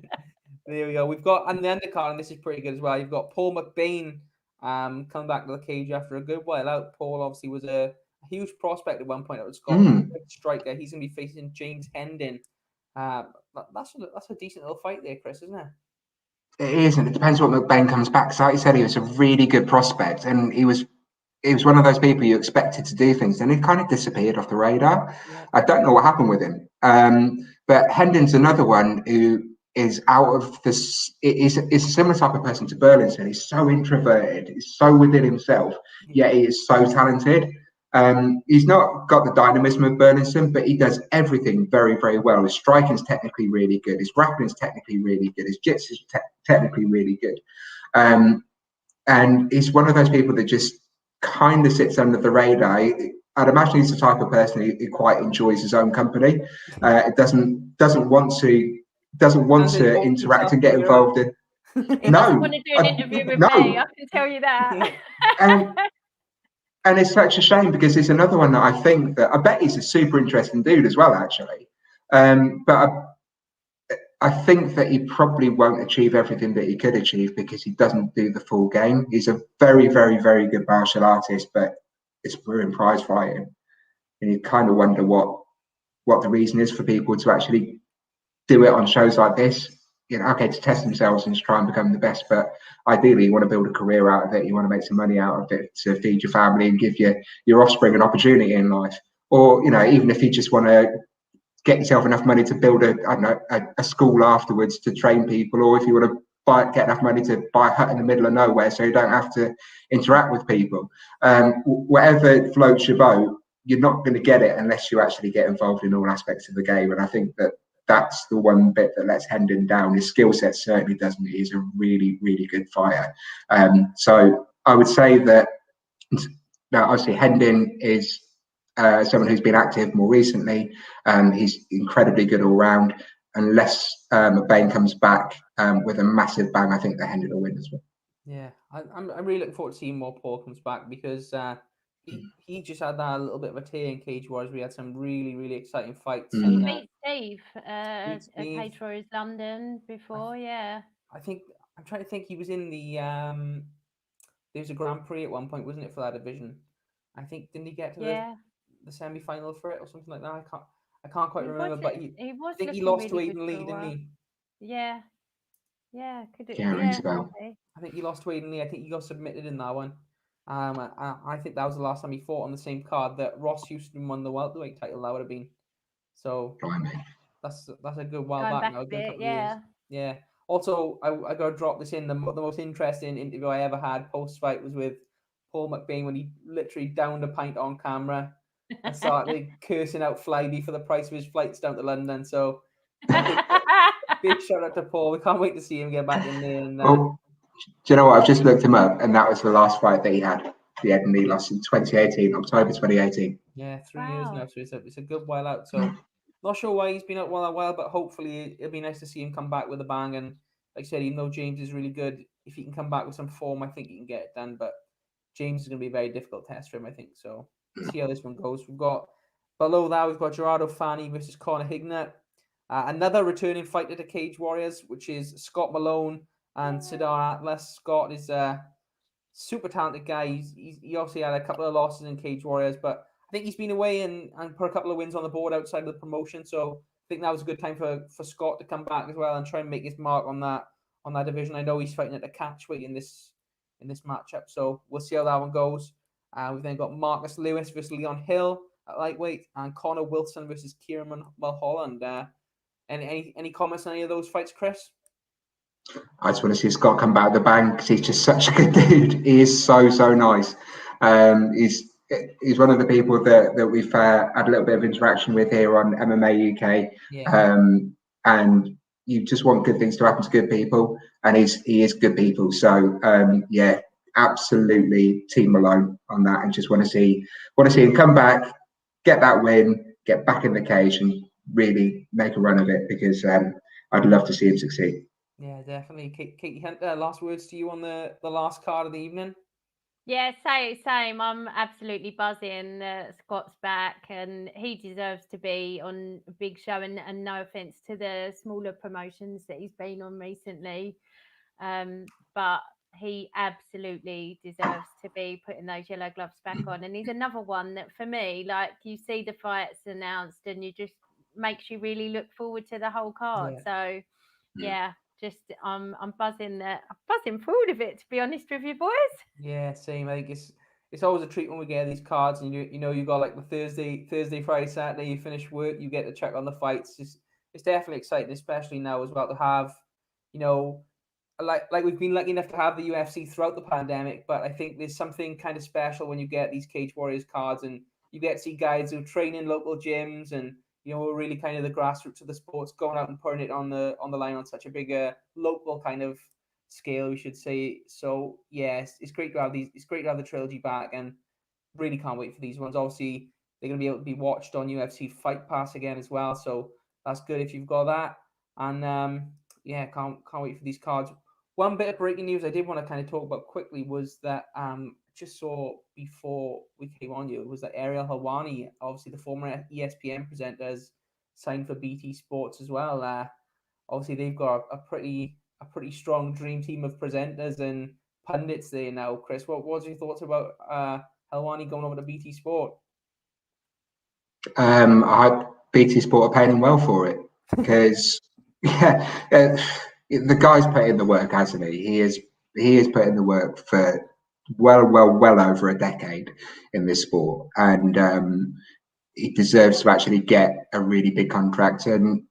There we go. We've got, and the undercard, and this is pretty good as well. You've got Paul McBain coming back to the cage after a good while out. Paul obviously was a huge prospect at one point out of Scotland. Striker. He's going to be facing James Hendon. That's a decent little fight there, Chris, isn't it? It is, and it depends what McBain comes back. So, like you said, he was a really good prospect, and he was one of those people you expected to do things, and he kind of disappeared off the radar. Yeah. I don't know what happened with him. But Hendon's another one who is out of this. Is a similar type of person to Burleson. He's so introverted. He's so within himself, yet he is so talented. He's not got the dynamism of Burleson, but he does everything very, very well. His striking's technically really good. His grappling's technically really good. His jits is technically really good. And he's one of those people that just kind of sits under the radar. I'd imagine he's the type of person who quite enjoys his own company. Doesn't want to interact and get involved in. He doesn't want to do an interview with me. I can tell you that. And it's such a shame, because he's another one that I bet he's a super interesting dude as well, actually. But I think that he probably won't achieve everything that he could achieve because he doesn't do the full game. He's a very, very, very good martial artist, but we're in prize fighting, and you kind of wonder what the reason is for people to actually do it on shows like this. You know, okay, to test themselves and to try and become the best, but ideally you want to build a career out of it. You want to make some money out of it to feed your family and give your offspring an opportunity in life. Or, you know, even if you just want to get yourself enough money to build a school afterwards to train people, or if you want to get enough money to buy a hut in the middle of nowhere so you don't have to interact with people. Whatever floats your boat, you're not going to get it unless you actually get involved in all aspects of the game. And I think that's the one bit that lets Hendon down. His skill set certainly doesn't. He's a really, really good fighter. So I would say that obviously Hendon is someone who's been active more recently. He's incredibly good all round. Unless McBain comes back with a massive bang, I think that Hendon will win as well. Yeah, I'm really looking forward to seeing more Paul comes back, because he just had that little bit of a tear in Cage Warriors. We had some really, really exciting fights. He beat Steve at Cage Warriors London before, yeah. I'm trying to think. He was in the there was a Grand Prix at one point, wasn't it, for that division? I think, didn't he get to the semi-final for it or something like that? I can't quite remember, but he lost to Aiden Lee, didn't he? Yeah. Yeah, could it? I think he lost to Aiden Lee. I think he got submitted in that one. I think that was the last time he fought on the same card that Ross Houston won the welterweight title. That would have been. So that's a good while back now. Yeah. Yeah. Also, I got to drop this in. The most interesting interview I ever had post fight was with Paul McBain, when he literally downed a pint on camera and started cursing out Flyby for the price of his flights down to London. So big shout out to Paul. We can't wait to see him get back in there. And, do you know what? I've just looked him up, and that was the last fight that he had. The Ed and Lee lost in 2018, October 2018. Yeah, 3 years now, so it's a good while out. So not sure why he's been out a while, but hopefully it'll be nice to see him come back with a bang. And like I said, even though James is really good, if he can come back with some form, I think he can get it done. But James is going to be a very difficult test for him, I think. So we'll see how this one goes. We've got below that, we've got Gerardo Fani versus Conor Hignett. Another returning fighter to Cage Warriors, which is Scott Malone and Sidar Atlas. Scott is super talented guy. He obviously had a couple of losses in Cage Warriors, but I think he's been away and put a couple of wins on the board outside of the promotion. So I think that was a good time for Scott to come back as well and try and make his mark on that division. I know he's fighting at the catch weight in this matchup, so we'll see how that one goes. We've then got Marcus Lewis versus Leon Hill at lightweight, and Connor Wilson versus Kieran Mulholland. Any comments on any of those fights, Chris? I just want to see Scott come back with the bang because he's just such a good dude. He is so nice. He's one of the people that we've had a little bit of interaction with here on MMA UK. Yeah. And you just want good things to happen to good people, and he is good people. So yeah, absolutely team Malone on that, and just want to see him come back, get that win, get back in the cage, and really make a run of it, because I'd love to see him succeed. Yeah, definitely. Katie Hunter, last words to you on the last card of the evening. Yeah, same. I'm absolutely buzzing. Scott's back, and he deserves to be on a big show. And no offense to the smaller promotions that he's been on recently, but he absolutely deserves to be putting those yellow gloves back on. And he's another one that, for me, like, you see the fights announced, and you just makes you really look forward to the whole card. So, yeah. Just I'm buzzing forward of it, to be honest with you, boys. Yeah, same. I think it's always a treat when we get these cards, and you got like the Thursday, Friday, Saturday. You finish work, you get to check on the fights. It's definitely exciting, especially now as well, to have, like we've been lucky enough to have the UFC throughout the pandemic. But I think there's something kind of special when you get these Cage Warriors cards, and you get to see guys who train in local gyms, and really kind of the grassroots of the sports, going out and putting it on the line on such a big local kind of scale, we should say. So yes, it's great to have these. It's great to have the trilogy back, and really can't wait for these ones. Obviously, they're going to be able to be watched on UFC Fight Pass again as well. So that's good if you've got that. And yeah, can't wait for these cards. One bit of breaking news I did want to kind of talk about quickly was that just saw before we came on you was that Ariel Helwani, obviously the former ESPN presenter, has signed for BT Sports as well. Obviously they've got a pretty strong dream team of presenters and pundits there now. Chris, what's your thoughts about Helwani going over to BT Sport? I hope BT Sport are paying him well for it, because the guy's put in the work, hasn't he? He is put in the work for well over a decade in this sport, and he deserves to actually get a really big contract and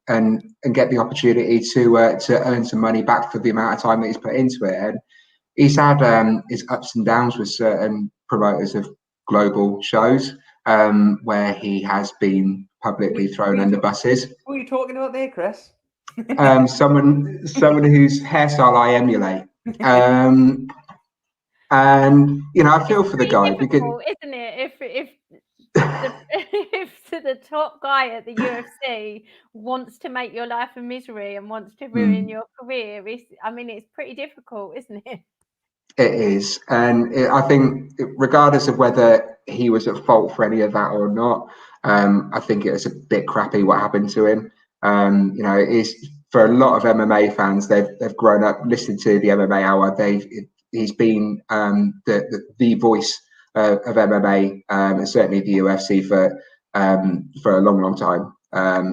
get the opportunity to earn some money back for the amount of time that he's put into it. And he's had his ups and downs with certain promoters of global shows, where he has been publicly thrown under buses. Who are you talking about there, Chris? Someone whose hairstyle I emulate. And I feel for the guy, because, isn't it? If the top guy at the UFC wants to make your life a misery and wants to ruin your career, it's pretty difficult, isn't it? It is, and I think regardless of whether he was at fault for any of that or not, I think it was a bit crappy what happened to him. It is, for a lot of MMA fans, they've grown up listening to the MMA Hour. He's been the voice of MMA, and certainly the UFC for a long time,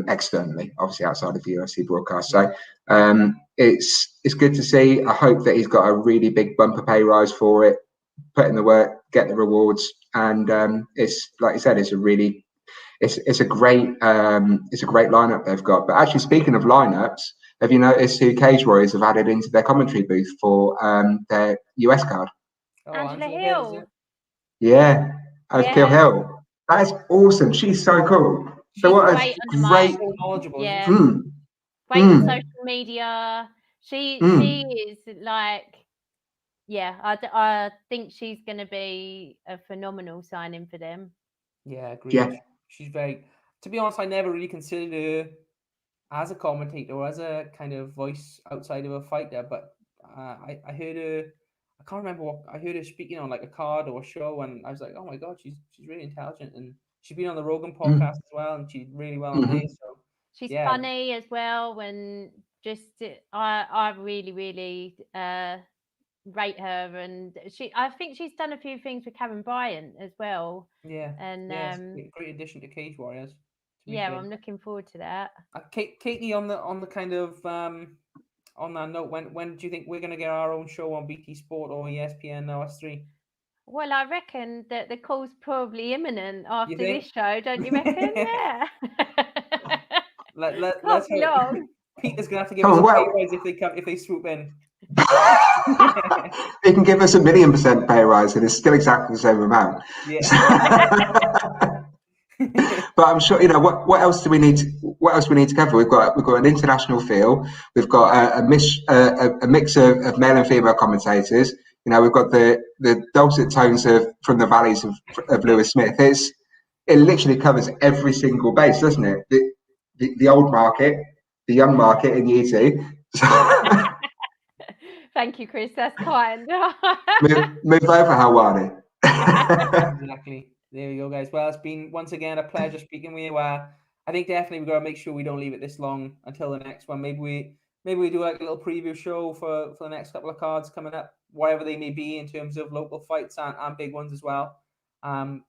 externally, obviously outside of the UFC broadcast. So it's good to see. I hope that he's got a really big bumper pay rise for it, put in the work, get the rewards, and it's, like I said, it's a great lineup they've got. But actually, speaking of lineups, have you noticed who Cage Warriors have added into their commentary booth for their US card? Angela Hill. Yeah, Kill Hill. That is awesome. She's so cool. She's great on the mic. So knowledgeable. Yeah. Great on social media. She is like, yeah, I think she's going to be a phenomenal signing for them. Yeah, agreed. Yeah. She's very, to be honest, I never really considered her as a commentator or as a kind of voice outside of a fighter, but I heard her, I can't remember what, I heard her speaking on like a card or a show, and I was like, oh my God, she's really intelligent, and she's been on the Rogan podcast as well, and she's really well on there, so. She's funny as well, and just I really rate her, and I think she's done a few things with Karen Bryant as well. Yeah, and yeah, great addition to Cage Warriors. Yeah, I'm looking forward to that. Katie, on the kind of on that note, when do you think we're going to get our own show on BT Sport or ESPN OS3? Well, I reckon that the call's probably imminent after think? this show, don't you reckon? Yeah. Let's be long. Peter's gonna have to give us a pay rise if they swoop in. He can give us 1,000,000% pay rise, and it's still exactly the same amount. Yeah. But I'm sure, you know, what else do we need? What else we need to cover? We've got an international feel. We've got a mix of male and female commentators. You know, we've got the dulcet tones from the valleys of Lewis Smith. It literally covers every single base, doesn't it? The old market, the young market, and you two. Thank you, Chris. That's kind. move over, Hawani. Exactly. There you go, guys. Well, it's been once again a pleasure speaking with you. I think definitely we've got to make sure we don't leave it this long until the next one. Maybe we do like a little preview show for the next couple of cards coming up, whatever they may be in terms of local fights and big ones as well. And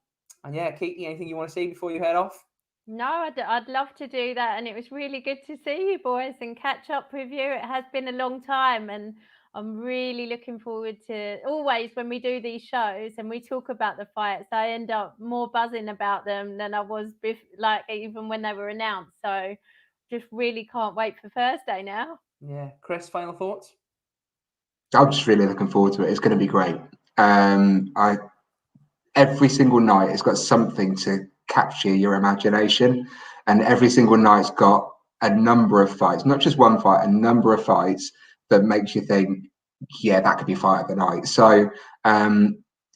yeah, Katie, anything you want to say before you head off? No, I'd love to do that, and it was really good to see you boys and catch up with you. It has been a long time, and I'm really looking forward to always when we do these shows and we talk about the fights, I end up more buzzing about them than I was even when they were announced. So just really can't wait for Thursday now. Yeah. Chris, final thoughts? I'm just really looking forward to it. It's going to be great. Every single night it's got something to capture your imagination, and every single night's got a number of fights, not just one fight, a number of fights that makes you think, yeah, that could be fight of the night. So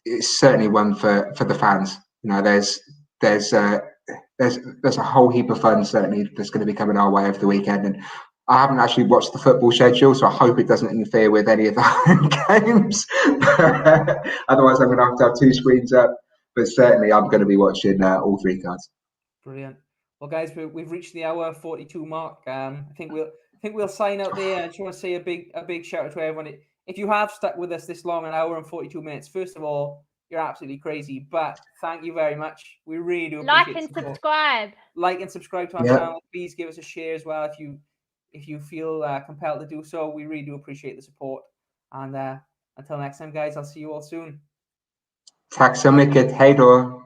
it's certainly one for the fans. You know, there's a whole heap of fun certainly that's going to be coming our way over the weekend, and I haven't actually watched the football schedule, so I hope it doesn't interfere with any of the home games. Otherwise, I'm going to have 2 screens up. But certainly, I'm going to be watching all 3 cards. Brilliant. Well, guys, we've reached the hour 42 mark. I think we'll sign out there. I just want to say a big shout out to everyone. If you have stuck with us this long, an hour and 42 minutes, first of all, you're absolutely crazy. But thank you very much. We really do appreciate it. Like and subscribe. Like and subscribe to our channel. Please give us a share as well if you feel compelled to do so. We really do appreciate the support. And until next time, guys, I'll see you all soon. Tack så mycket. Hej då.